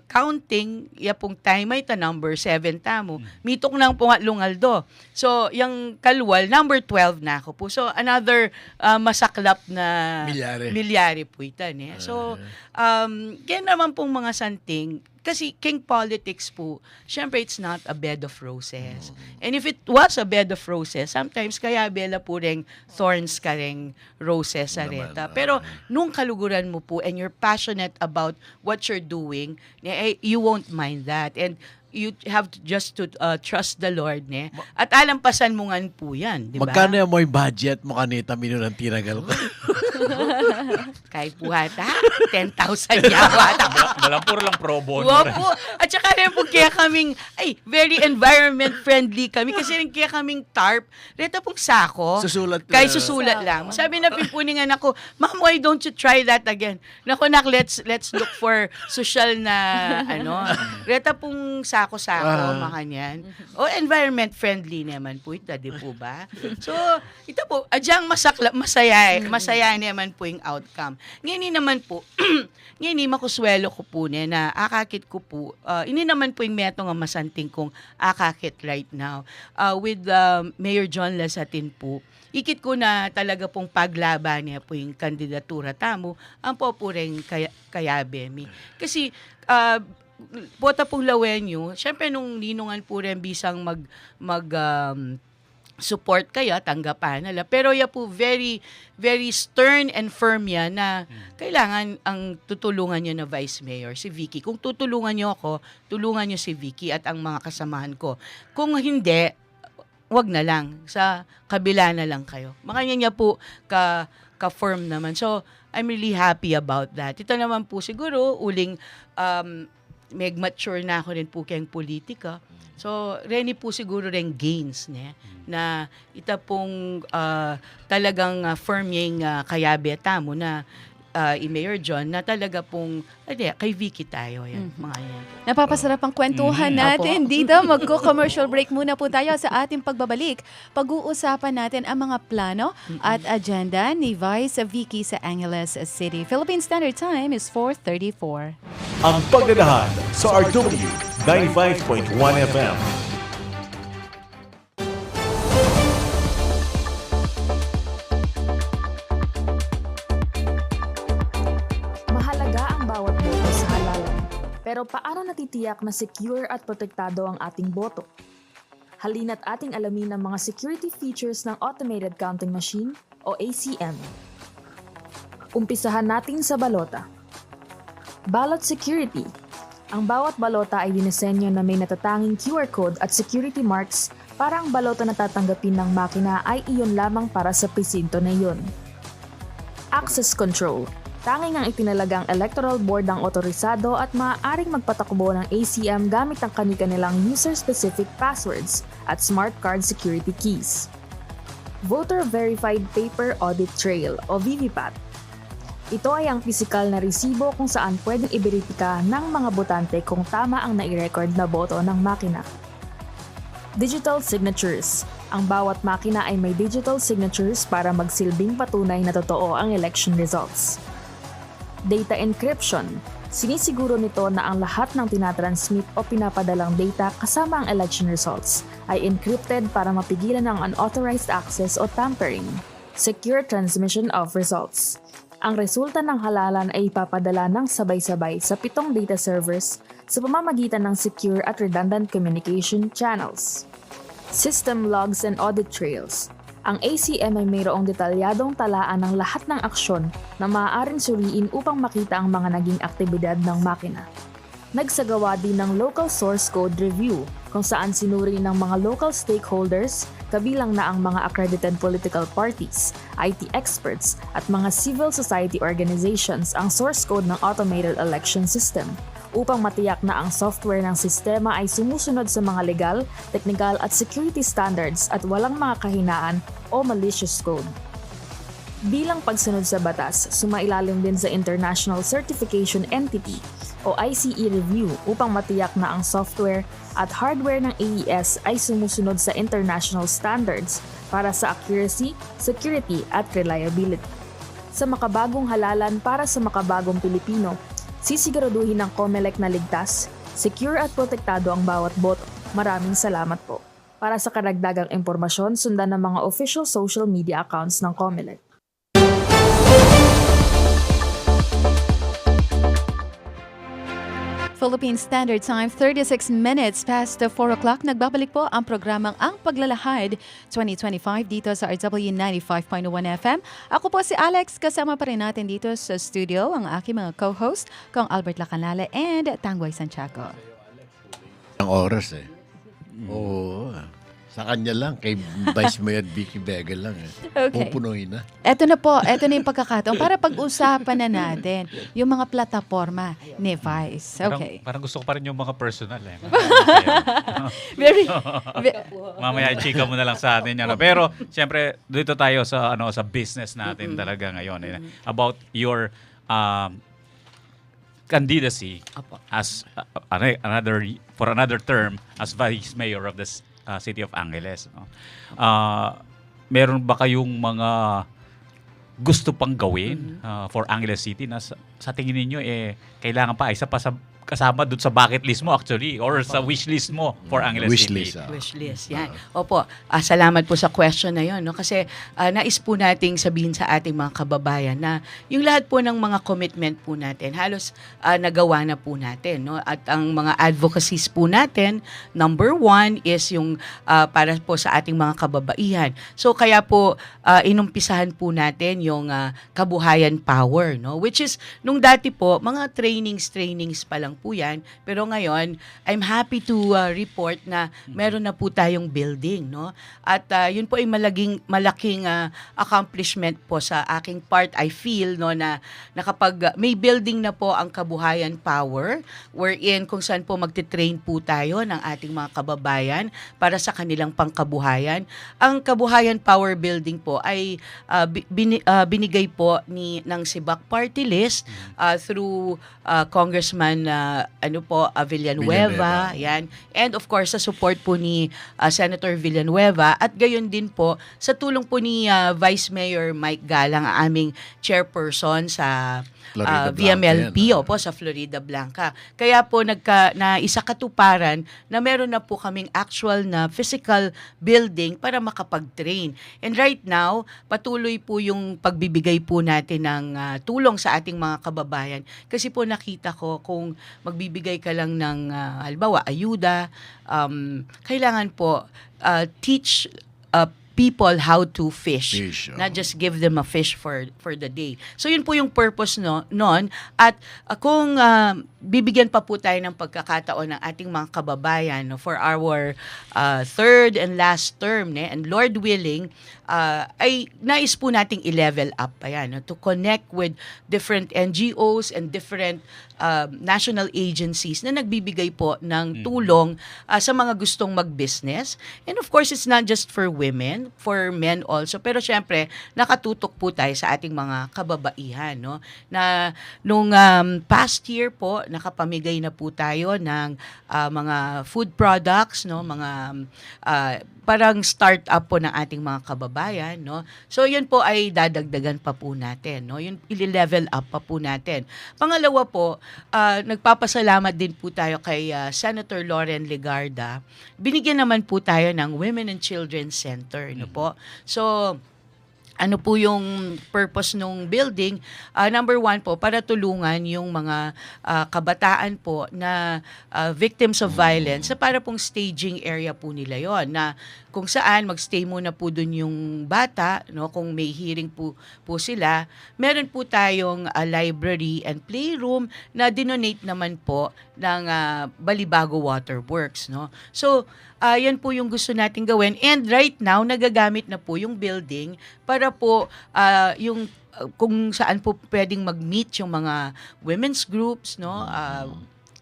counting, pong time ay number 7 tamo. Mitok nang po nga lungaldo. So, yung kalwal, number 12 na ako po. So, another masaklap na milyari po ito niya. So, yan naman pong mga santing, kasi king politics po, syempre it's not a bed of roses. And if it was a bed of roses, sometimes kaya bela po ring thorns ka ring roses sa reta. Pero nung kaluguran mo po and you're passionate about what you're doing, you won't mind that. And you have to just to trust the Lord, ne? At alampasan mo nga po yan, di ba? Magkano yung may budget mo kanita ng tinagal ko? Kahit po hata, 10,000 yawa. Malampuro lang pro bono. Wow po. At saka rin po kaya kaming, very environment friendly kami. Kasi rin kaya kaming tarp. Reta pong sako. Susulat lang. Kahit susulat lang. Sabi na pipunin nga nako, Ma'am, why don't you try that again? Nako, let's look for social na, Reta pong sako-sako, makanyan. Environment friendly naman po ito, di po ba? So, ito po, adyang masaya naman po yung outcome. Ngayon naman po, ngayon makuswelo ko po niya na akakit ko po, ini naman po yung meto nga masanting kong akakit right now. With Mayor John Lasatin po, ikit ko na talaga pong paglaban niya po yung kandidatura tamo, ang po rin kayabemi. Kasi, bota pong lawenyo, syempre nung ninungan po rin bisang support kaya, tanggapan nila. Pero po very, very stern and firm yan na kailangan ang tutulungan niyo na Vice Mayor, si Vicky. Kung tutulungan niyo ako, tulungan niyo si Vicky at ang mga kasamahan ko. Kung hindi, wag na lang. Sa kabila na lang kayo. Makanya niya po ka-firm naman. So, I'm really happy about that. Ito naman po siguro, uling mature na ako rin po kayang politika. So, reni po siguro rin gains niya na ita pong talagang firm yung kayabe tamo na Mayor John na talaga pong kay Vicky tayo yan, mga yan. Napapasarap ang kwentuhan natin dito. Magko-commercial break muna po tayo sa ating pagbabalik. Pag-uusapan natin ang mga plano at agenda ni Vice Vicky sa Angeles City. Philippine Standard Time is 4:34. Ang paglalahad sa RW 95.1 FM. Mahalaga ang bawat boto sa halalan. Pero paano natitiyak na secure at protektado ang ating boto? Halina't ating alamin ang mga security features ng Automated Counting Machine o ACM. Umpisahan natin sa balota. Ballot security. Ang bawat balota ay dinisenyo na may natatanging QR code at security marks para ang balota na tatanggapin ng makina ay iyon lamang para sa presinto na iyon. Access control. Tanging ang itinalagang electoral board ang otorisado at maaaring magpatakbo ng ACM gamit ang kani-kanilang user-specific passwords at smart card security keys. Voter Verified Paper Audit Trail o VVPAT. Ito ay ang pisikal na resibo kung saan pwedeng iberipika ng mga botante kung tama ang nai-record na boto ng makina. Digital signatures. Ang bawat makina ay may digital signatures para magsilbing patunay na totoo ang election results. Data encryption. Sinisiguro nito na ang lahat ng tinatransmit o pinapadalang data kasama ang election results ay encrypted para mapigilan ang unauthorized access o tampering. Secure transmission of results. Ang resulta ng halalan ay ipapadala ng sabay-sabay sa 7 data servers sa pamamagitan ng secure at redundant communication channels. System logs and audit trails. Ang ACM ay mayroong detalyadong talaan ng lahat ng aksyon na maaaring suriin upang makita ang mga naging aktibidad ng makina. Nagsagawa din ng local source code review kung saan sinuri ng mga local stakeholders, kabilang na ang mga accredited political parties, IT experts at mga civil society organizations ang source code ng automated election system upang matiyak na ang software ng sistema ay sumusunod sa mga legal, technical at security standards at walang mga kahinaan o malicious code. Bilang pagsunod sa batas, sumailalim din sa International Certification Entity o ICE review upang matiyak na ang software at hardware ng AES ay sumusunod sa international standards para sa accuracy, security at reliability. Sa makabagong halalan para sa makabagong Pilipino, sisiguraduhin ng COMELEC na ligtas, secure at protektado ang bawat boto. Maraming salamat po. Para sa karagdagang impormasyon, sundan ang mga official social media accounts ng COMELEC. Philippine Standard Time, 36 minutes past 4 o'clock. Nagbabalik po ang programang Ang Paglalahad 2025 dito sa RW 95.1 FM. Ako po si Alex, kasama pa rin natin dito sa studio ang aking mga co-host, Kong Albert Lacanale and Tanguay Santiago. Ang oras Oo. Sa kanya lang, kay Vice Mayor Vicky Vega lang Okay. Pupunuin na. Eto na po, eto na yung pagkakataon para pag-usapan na natin yung mga plataforma ni Vice. Okay. Parang gusto ko pa rin yung mga personal Very, Mamaya chika mo na lang sa atin yan. Pero siyempre dito tayo sa sa business natin talaga ngayon about your candidacy as another term as Vice Mayor of the City of Angeles. Meron ba kayong mga gusto pang gawin for Angeles City na sa tingin ninyo kailangan pa isa pa sa kasama doon sa bucket list mo actually or sa wish list mo for Angeles City? Wish list, yan. Opo, salamat po sa question na yun. No? Kasi nais po nating sabihin sa ating mga kababayan na yung lahat po ng mga commitment po natin, halos nagawa na po natin. No? At ang mga advocacies po natin, number 1 is yung para po sa ating mga kababaihan. So kaya po inumpisahan po natin yung Kabuhayan Power, no? Which is nung dati po, mga trainings pa lang po yan. Pero ngayon, I'm happy to report na meron na po tayong building, no? At yun po ay malaking accomplishment po sa aking part. I feel, no, na kapag may building na po ang Kabuhayan Power, wherein kung saan po magte-train po tayo ng ating mga kababayan para sa kanilang pangkabuhayan. Ang Kabuhayan Power Building po ay binigay po ng Sibak Party List through Congressman Villanueva, yan. And of course sa support po ni Senator Villanueva at gayon din po sa tulong po ni Vice Mayor Mike Galang, ang aming chairperson sa Florida VMLP Blanca, po sa Florida Blanca. Kaya po isa katuparan na meron na po kaming actual na physical building para makapag-train. And right now, patuloy po yung pagbibigay po natin ng tulong sa ating mga kababayan. Kasi po nakita ko kung magbibigay ka lang ng halimbawa ayuda, kailangan po teach people how to fish. Not just give them a fish for the day. So yun po yung purpose noon. At kung bibigyan pa po tayo ng pagkakataon ng ating mga kababayan for our third and last term, and Lord willing, ay nais po nating i-level up to connect with different NGOs and different national agencies na nagbibigay po ng tulong sa mga gustong mag-business. And of course, it's not just for women, for men also. Pero syempre, nakatutok po tayo sa ating mga kababaihan, no? Na nung past year po, nakapamigay na po tayo ng mga food products, no? Mga parang start-up po ng ating mga kababayan, no? So yun po ay dadagdagan pa po natin, no? Yun i-level up pa po natin. Pangalawa po, nagpapasalamat din po tayo kay Senator Loren Legarda. Binigyan naman po tayo ng Women and Children Center, no po? So ano po yung purpose nung building? Number one po, para tulungan yung mga kabataan po na victims of violence, sa para pong staging area po nila yon, na kung saan magstay muna po dun yung bata, no, kung may hearing po sila. Meron po tayong library and playroom na dinonate naman po ng Balibago Waterworks, no. So yan po yung gusto nating gawin, and right now nagagamit na po yung building para po yung kung saan po pwedeng mag-meet yung mga women's groups, no.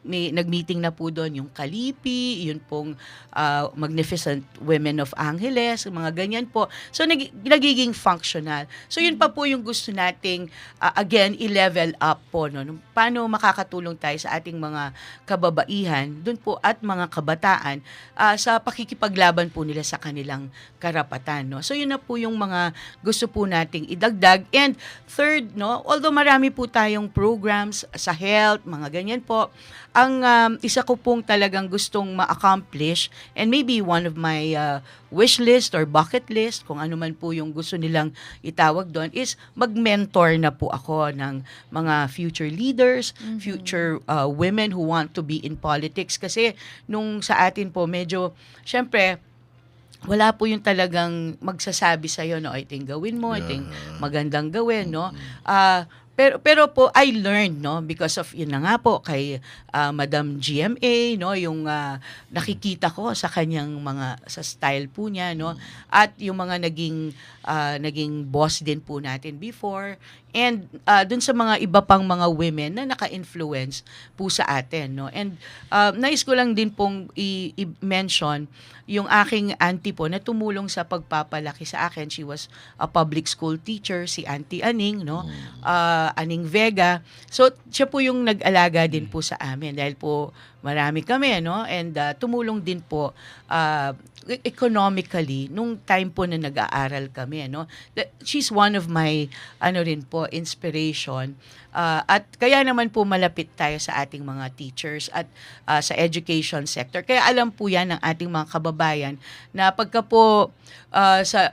May nag-meeting na po doon yung Kalipi, yun pong Magnificent Women of Angeles, mga ganyan po. So nagiging functional. So yun pa po yung gusto nating again i-level up po, no. Paano makakatulong tayo sa ating mga kababaihan doon po at mga kabataan sa pakikipaglaban po nila sa kanilang karapatan, no. So yun na po yung mga gusto po nating idagdag. And third, no, although marami po tayong programs sa health, mga ganyan po, ang isa ko pong talagang gustong ma-accomplish, and maybe one of my wish list or bucket list, kung ano man po yung gusto nilang itawag doon, is mag-mentor na po ako ng mga future leaders, future women who want to be in politics. Kasi nung sa atin po, medyo, syempre, wala po yung talagang magsasabi sa'yo, no, I think gawin mo, I think magandang gawin, no. Pero po I learned, no, because of yun na nga po kay Madam GMA, no, yung nakikita ko sa kanyang sa style po niya, no, at yung mga naging boss din po natin before, and dun sa mga iba pang mga women na naka-influence po sa atin, no. And nais ko lang din pong i-mention yung aking auntie po na tumulong sa pagpapalaki sa akin. She was a public school teacher, si Auntie Aning, no, Aning Vega. So siya po yung nag-alaga din po sa amin dahil po marami kami, no, and tumulong din po economically nung time po na nag-aaral kami, no. She's one of my inspiration, at kaya naman po malapit tayo sa ating mga teachers at sa education sector. Kaya alam po yan ng ating mga kababayan na pagka po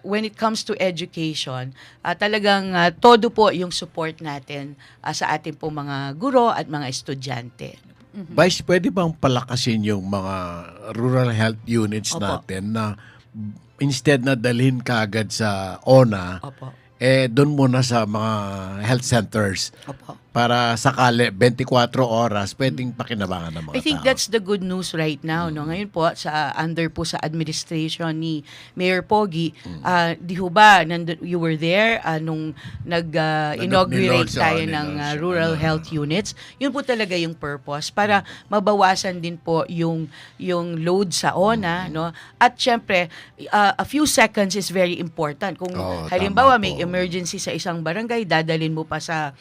when it comes to education, talagang todo po yung support natin sa ating po mga guro at mga estudyante. Vice, pwede bang palakasin yung mga rural health units natin na instead na dalhin kaagad sa ONA, Opo. doon muna sa mga health centers. Opo. para sakali 24 oras pwedeng pakinabangan ng mga I think tao. that's the good news right now, no. Ngayon po under po sa administration ni Mayor Pogi, di ho ba you were there nung nag-inaugurate Nilords, tayo nilords, ng rural health units. Yun po talaga yung purpose para mabawasan din po yung load sa ONA, no. At syempre, a few seconds is very important. Kung halimbawa tama may po. emergency sa isang barangay, dadalhin mo pa sa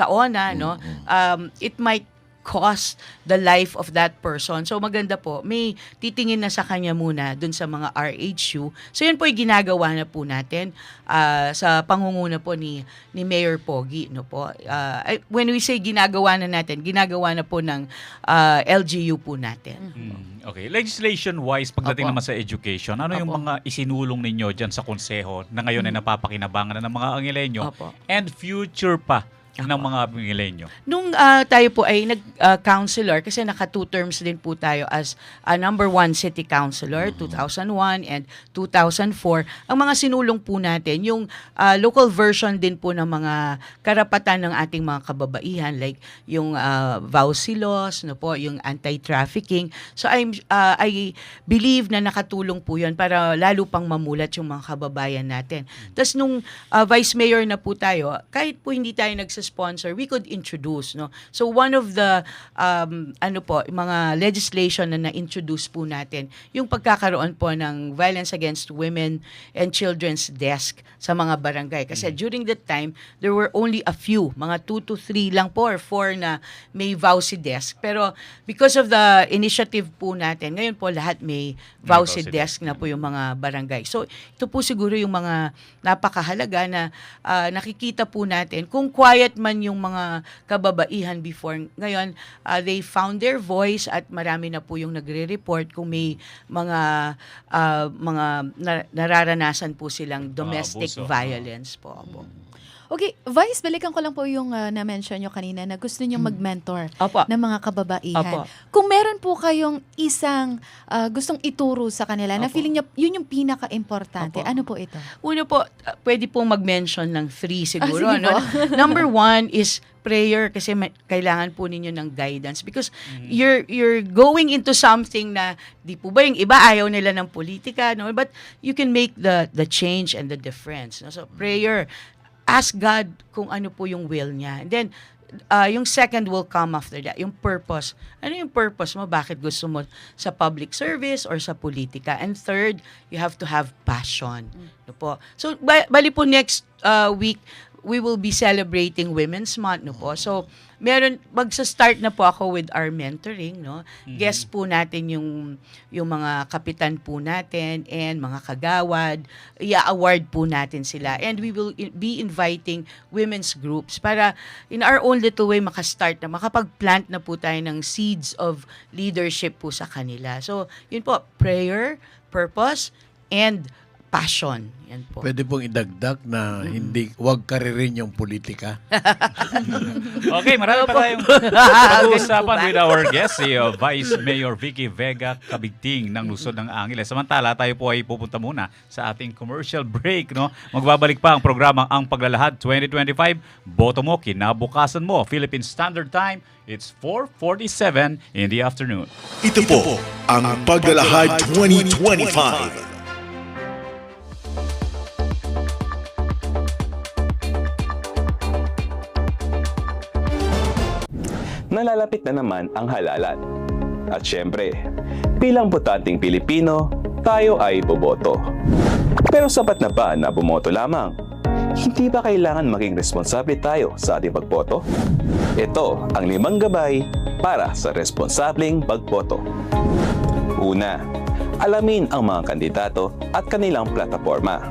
ONA, no. It might cost the life of that person. So maganda po, may titingin na sa kanya muna dun sa mga RHU. So yun po yung ginagawa na po natin sa pangunguna po ni Mayor Pogi, no po. When we say ginagawa na natin, ginagawa na po ng LGU po natin. Okay, legislation-wise, pagdating Opo. naman sa education, ano yung Opo. mga isinulong ninyo dyan sa konseho na ngayon ay napapakinabangan na ng mga Angileño Opo. and future pa ng mga Angileño? Nung tayo po ay nag-councilor, kasi naka 2 terms din po tayo as number 1 city councilor, 2001 and 2004, ang mga sinulong po natin, yung local version din po ng mga karapatan ng ating mga kababaihan, like yung VAUSI laws, no po, yung anti-trafficking. So I believe na nakatulong po yun para lalo pang mamulat yung mga kababayan natin. Tapos nung vice mayor na po tayo, kahit po hindi tayo sponsor, we could introduce, no. So one of the mga legislation na na-introduce po natin, yung pagkakaroon po ng violence against women and children's desk sa mga barangay. Kasi during that time, there were only a few, mga 2 to 3 lang po or 4 na may VAUSI desk. Pero because of the initiative po natin, ngayon po lahat may VAUSI desk na po yung mga barangay. So ito po siguro yung mga napakahalaga na nakikita po natin kung quiet man yung mga kababaihan before. Ngayon, they found their voice at marami na po yung nagre-report kung may mga nararanasan po silang domestic abuso. violence po. Okay, Vice, balikan ko lang po yung na-mention nyo kanina na gusto nyo mag-mentor Opo. ng mga kababaihan. Opo. Kung meron po kayong isang gustong ituro sa kanila na Opo. feeling nyo, yun yung pinaka-importante, Opo. ano po ito? Una po, pwede pong mag-mention ng 3 siguro. Sige po. Number 1 is prayer, kasi kailangan po ninyo ng guidance because you're going into something na di po ba yung iba ayaw nila ng politika, no, but you can make the change and the difference, no? So prayer, ask God kung ano po yung will niya, and then yung second will come after that, yung purpose. Ano yung purpose mo? Bakit gusto mo sa public service or sa politika? And third, you have to have passion. No po. So, bali po next week, we will be celebrating Women's Month, no po. So, magsa-start na po ako with our mentoring, no. Guest po natin yung mga kapitan po natin and mga kagawad. I-award po natin sila. And we will be inviting women's groups para in our own little way makastart na, makapag-plant na po tayo ng seeds of leadership po sa kanila. So, yun po, prayer, purpose, and passion. Yan po. Pwede pong idagdag na wag karirin yung politika. Okay, marami pa tayong pag-uusapan with our guest, si Vice Mayor Vicky Vega Cabigting ng Lungsod ng Angeles. Samantala, tayo po ay pupunta muna sa ating commercial break, no? Magbabalik pa ang programang Ang Paglalahad 2025. Boto mo, kinabukasan mo. Philippine Standard Time, it's 4:47 in the afternoon. Ito po ang Paglalahad 2025. Nalalapit na naman ang halalan. At syempre, bilang botanteng Pilipino, tayo ay boboto. Pero sapat na ba na bumoto lamang? Hindi ba kailangan maging responsable tayo sa ating pagboto? Ito ang 5 gabay para sa responsableng pagboto. Una, alamin ang mga kandidato at kanilang plataforma.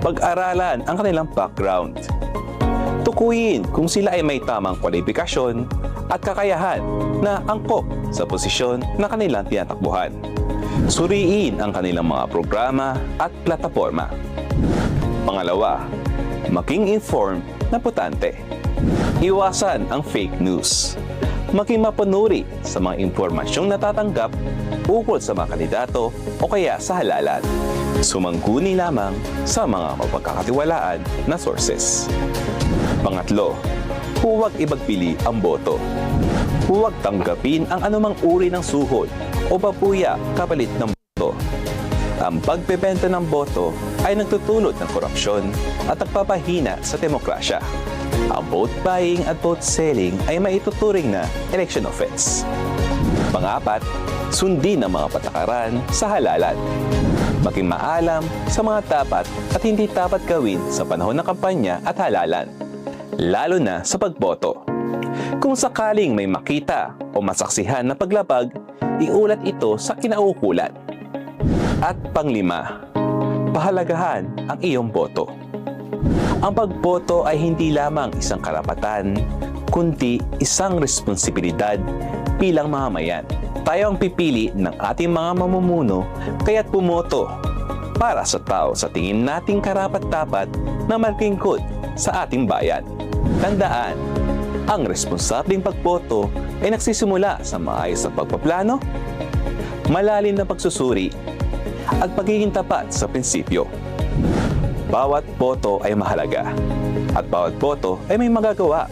Pag-aralan ang kanilang background. Tukuyin kung sila ay may tamang kwalifikasyon at kakayahan na angkop sa posisyon na kanilang tinatakbuhan. Suriin ang kanilang mga programa at plataforma. Pangalawa, maging informed na botante. Iwasan ang fake news. Maging mapanuri sa mga impormasyong natatanggap ukol sa mga kandidato o kaya sa halalan. Sumangguni lamang sa mga mapagkakatiwalaan na sources. Pangatlo, huwag ibagpili ang boto. Huwag tanggapin ang anumang uri ng suhol o papuya kapalit ng boto. Ang pagbebenta ng boto ay nagtutulot ng korupsyon at nagpapahina sa demokrasya. Ang vote buying at vote selling ay maituturing na election offense. Pang-apat, sundin ang mga patakaran sa halalan. Maging maalam sa mga dapat at hindi dapat gawin sa panahon ng kampanya at halalan, lalo na sa pagboto. Kung sakaling may makita o masaksihan na paglabag, iulat ito sa kinauukulan. At panglima, pahalagahan ang iyong boto. Ang pagboto ay hindi lamang isang karapatan, kundi isang responsibilidad bilang mamamayan. Tayo ang pipili ng ating mga mamumuno, kaya't bumoto para sa tao sa tingin nating karapat-dapat na maglingkod sa ating bayan. Tandaan, ang responsableng pagboto ay nagsisimula sa maayos na pagpaplano, malalim na pagsusuri, at pagiging tapat sa prinsipyo. Bawat boto ay mahalaga, at bawat boto ay may magagawa.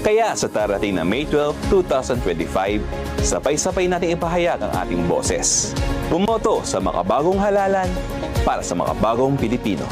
Kaya sa darating na May 12, 2025, sabay-sabay natin ipahayag ang ating boses. Bumoto sa makabagong halalan para sa makabagong Pilipino.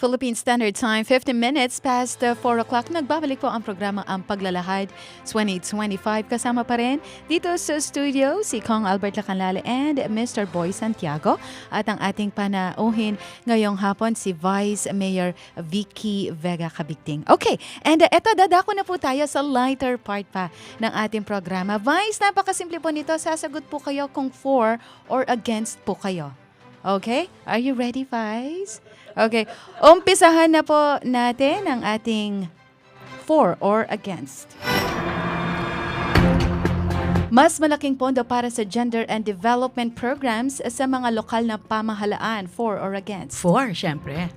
Philippine Standard Time, 15 minutes past 4 o'clock. Nagbabalik po ang programa Ang Paglalahad 2025. Kasama pa rin dito sa studio si Kong Albert Lacanlale and Mr. Boy Santiago. At ang ating panauhin ngayong hapon si Vice Mayor Vicky Vega Cabigting. Okay, and eto dadako na po tayo sa lighter part pa ng ating programa. Vice, napakasimple po nito. Sasagot po kayo kung for or against po kayo. Okay? Are you ready, Vice? Okay. Umpisahan na po natin ang ating for or against. Mas malaking pondo para sa gender and development programs sa mga lokal na pamahalaan, for or against? For, syempre.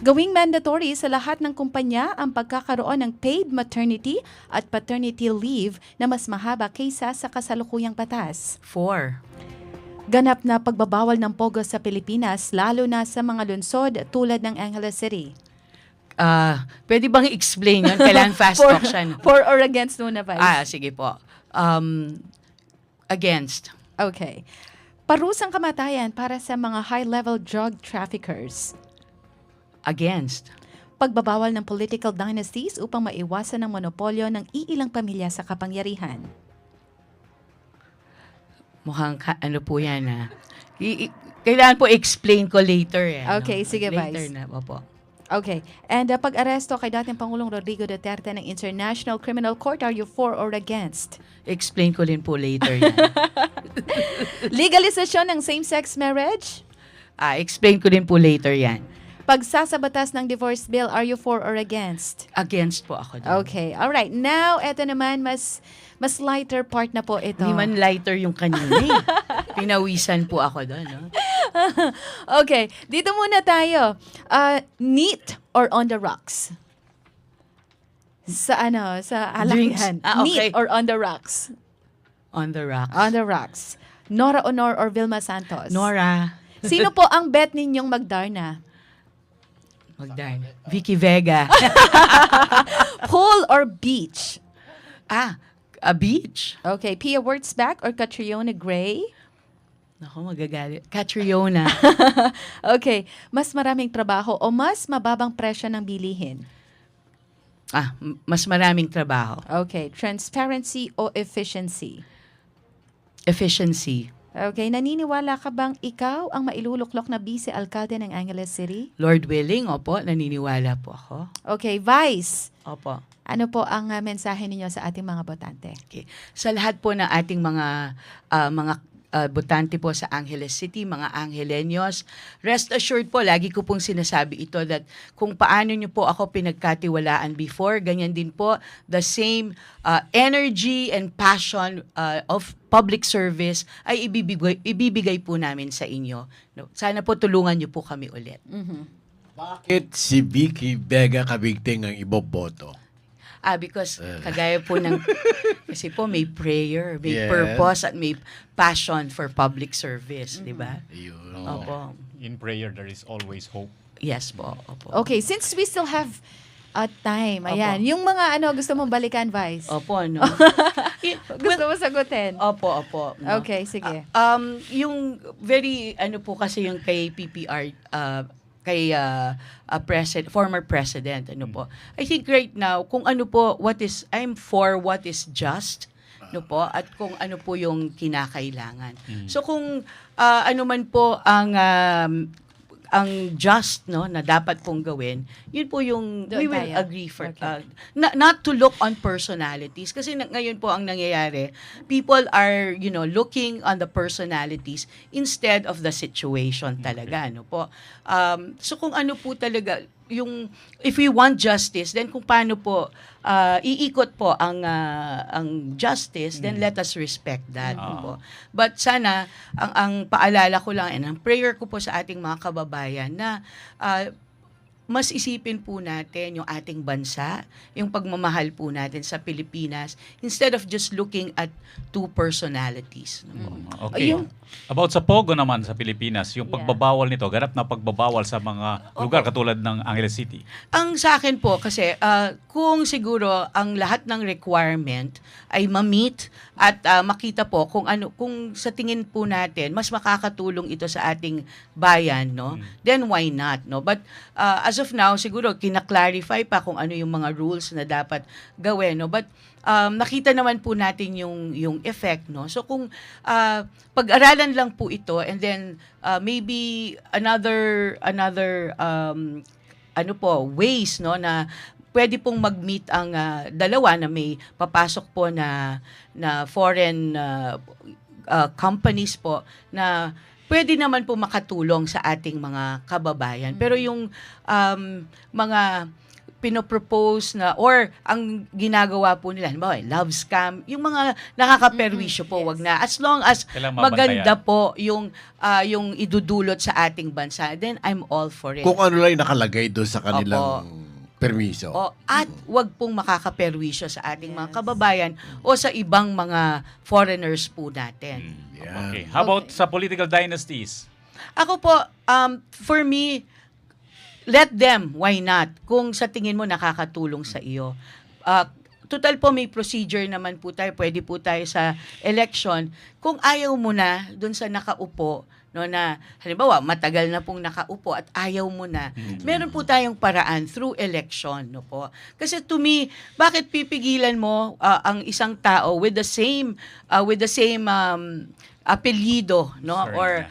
Gawing mandatory sa lahat ng kumpanya ang pagkakaroon ng paid maternity at paternity leave na mas mahaba kaysa sa kasalukuyang batas. For. Ganap na pagbabawal ng pogo sa Pilipinas, lalo na sa mga lungsod tulad ng Angeles City. Pwede bang i-explain yun? Kailangan fast talk siya. For or against muna, Vice? Sige po. Against. Okay. Parusang kamatayan para sa mga high-level drug traffickers. Against. Pagbabawal ng political dynasties upang maiwasan ang monopolyo ng iilang pamilya sa kapangyarihan. Mukhang ano po yan kailangan po explain ko later Okay, sige, later Vice. Na, opo. Okay. And pag-aresto kay dating Pangulong Rodrigo Duterte ng International Criminal Court, are you for or against? Explain ko din po later yan. Legalisasyon ng same-sex marriage? Explain ko din po later yan. Pagsasabatas ng divorce bill, are you for or against? Against po ako dun. Okay. All right. Now, eto naman, mas lighter part na po ito. Hindi man lighter yung kanina. Pinawisan po ako doon. No? Okay. Dito muna tayo. Neat or on the rocks? Sa alakihan. Okay. Neat or on the rocks? On the rocks. On the rocks. Nora Honor or Vilma Santos? Nora. Sino po ang bet ninyong Magdarna? Magdarna. Vicky Vega. Pool or beach? A beach. Okay. Pia Wurtzbach or Catriona Gray? Naku, magagalit. Catriona. Okay, mas maraming trabaho o mas mababang presyo ng bilihin? Mas maraming trabaho. Okay, transparency o efficiency? Efficiency. Okay, naniniwala ka bang ikaw ang mailuluklok na vice-alkalde ng Angeles City? Lord willing, opo, naniniwala po ako. Okay, Vice, Opo. ano po ang mensahe ninyo sa ating mga botante? Okay. Sa lahat po ng ating mga botante po sa Angeles City, mga Angelenyos, rest assured po, lagi ko pong sinasabi ito that kung paano nyo po ako pinagkatiwalaan before, ganyan din po, the same energy and passion of public service ay ibibigay po namin sa inyo. No? Sana po tulungan nyo po kami ulit. Bakit si Vicky Vega Kabigting ang iboboto? Because kagaya po ng, kasi po may prayer, may Yes. purpose at may passion for public service, di ba? Ayun. Opo. In prayer, there is always hope. Yes po. Opo. Okay, since we still have time, ayan, Opo. yung mga gusto mong balikan, Vice? Opo, no? Gusto mo sagutin? Opo. No? Okay, sige. Yung very, po kasi yung kay PPR, kay former president, po. I think right now, kung I'm for what is just, po, at kung ano po yung kinakailangan. So kung ano man po ang just na dapat pong gawin, yun po yung Doon we will tayo. agree for Okay. not to look on personalities kasi ngayon po ang nangyayari, people are looking on the personalities instead of the situation talaga, po. So kung ano po talaga yung if we want justice, then kung paano po iikot po ang justice, then let us respect that, po. But sana ang paalala ko lang and ang prayer ko po sa ating mga kababayan na mas isipin po natin yung ating bansa, yung pagmamahal po natin sa Pilipinas instead of just looking at two personalities. Okay. About sa Pogo naman sa Pilipinas, yung pagbabawal nito, ganap na pagbabawal sa mga lugar katulad ng Angeles City. Ang sa akin po kasi kung siguro ang lahat ng requirement ay ma-meet at makita po kung sa tingin po natin mas makakatulong ito sa ating bayan, then why not, but as of now siguro kina-clarify pa kung ano yung mga rules na dapat gawin, but nakita naman po natin yung effect, so kung pag-aralan lang po ito and then maybe another ways na pwede pong mag-meet ang dalawa na may papasok po na foreign companies po na pwede naman po makatulong sa ating mga kababayan. Pero yung mga pinopropose na or ang ginagawa po nila, halimbawa, love scam, yung mga nakakaperwisyo po, wag na. As long as Kailangan maganda po yung idudulot sa ating bansa, then I'm all for it. Kung ano lang nakalagay doon sa kanilang permiso. At wag pong makakaperwisyo sa ating mga kababayan o sa ibang mga foreigners po natin. Okay. How about sa political dynasties? Ako po, for me, let them, why not? Kung sa tingin mo nakakatulong sa iyo. Total po may procedure naman po tayo, pwede po tayo sa election. Kung ayaw mo na dun sa nakaupo, na halimbawa matagal na pong nakaupo at ayaw mo na, meron po tayong paraan through election, po. Kasi to me, bakit pipigilan mo ang isang tao with the same apelyido, or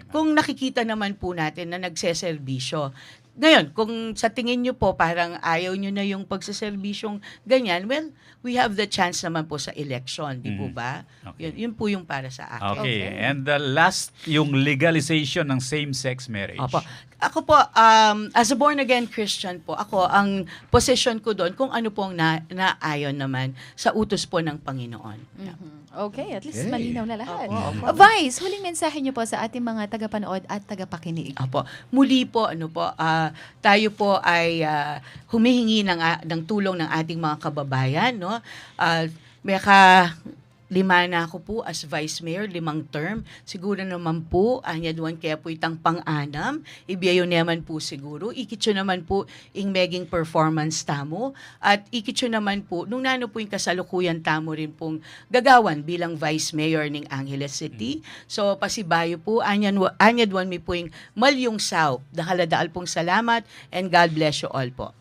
kung nakikita naman po natin na nagseserbisyo. Ngayon, kung sa tingin nyo po parang ayaw nyo na yung pagsaserbisyong ganyan, well, we have the chance naman po sa election, di po ba? Okay. Yun po yung para sa akin. Okay. And the last, yung legalization ng same-sex marriage. Opo. Ako po, as a born-again Christian po, ang position ko doon kung ano pong naayon naman sa utos po ng Panginoon. Okay, at least malinaw na lahat. Vice, huling mensahe niyo po sa ating mga tagapanood at tagapakinig. Apo. Muli po, tayo po ay humihingi ng tulong ng ating mga kababayan, 5 na ako po as Vice Mayor, 5 term. Siguro naman po, anyadwan kaya po itang pang-anam. Ibiyayo naman po siguro. Ikitso naman po ing meging performance tamo. At ikitso naman po, nung nano po yung kasalukuyan tamo rin pong gagawan bilang Vice Mayor ng Angeles City. So, pasibayo po, anyadwan mi po yung malyong saw. Dahaladaal pong salamat and God bless you all po.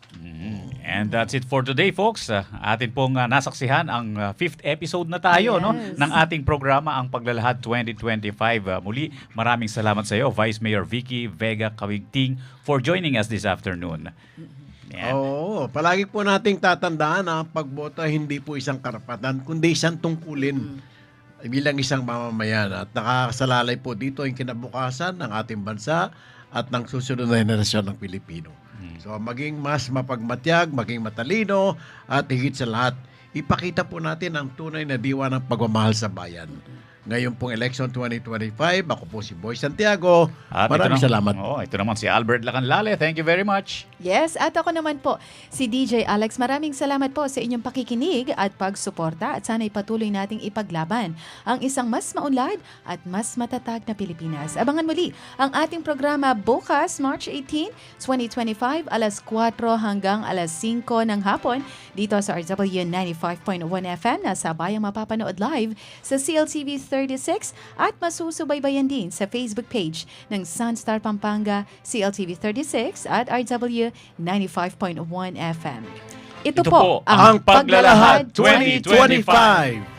And that's it for today, folks. Atin pong nasaksihan ang 5th episode na tayo no ng ating programa, ang Paglalahad 2025. Muli, maraming salamat sa iyo, Vice Mayor Vicky Vega Kawigting, for joining us this afternoon. Oo, palagi po nating tatandaan na ang pagboto hindi po isang karapatan, kundi isang tungkulin bilang isang mamamayan. At nakakasalalay po dito ang kinabukasan ng ating bansa at ng susunod na henerasyon ng Pilipino. So maging mas mapagmatyag, maging matalino, at higit sa lahat, ipakita po natin ang tunay na diwa ng pagmamahal sa bayan. Ngayon pong election 2025, ako po si Boy Santiago. At Maraming salamat. Ito naman si Albert Lacanlale. Thank you very much. Yes, at ako naman po, si DJ Alex. Maraming salamat po sa inyong pakikinig at pagsuporta, at sana'y patuloy nating ipaglaban ang isang mas maunlad at mas matatag na Pilipinas. Abangan muli ang ating programa bukas, March 18, 2025, alas 4 hanggang alas 5 ng hapon dito sa RW 95.1 FM na sabayang mapapanood live sa CLTV 36 at masusubaybayan din sa Facebook page ng Sunstar Pampanga, CLTV 36 at RW 95.1 FM. Ito po ang Paglalahad 2025.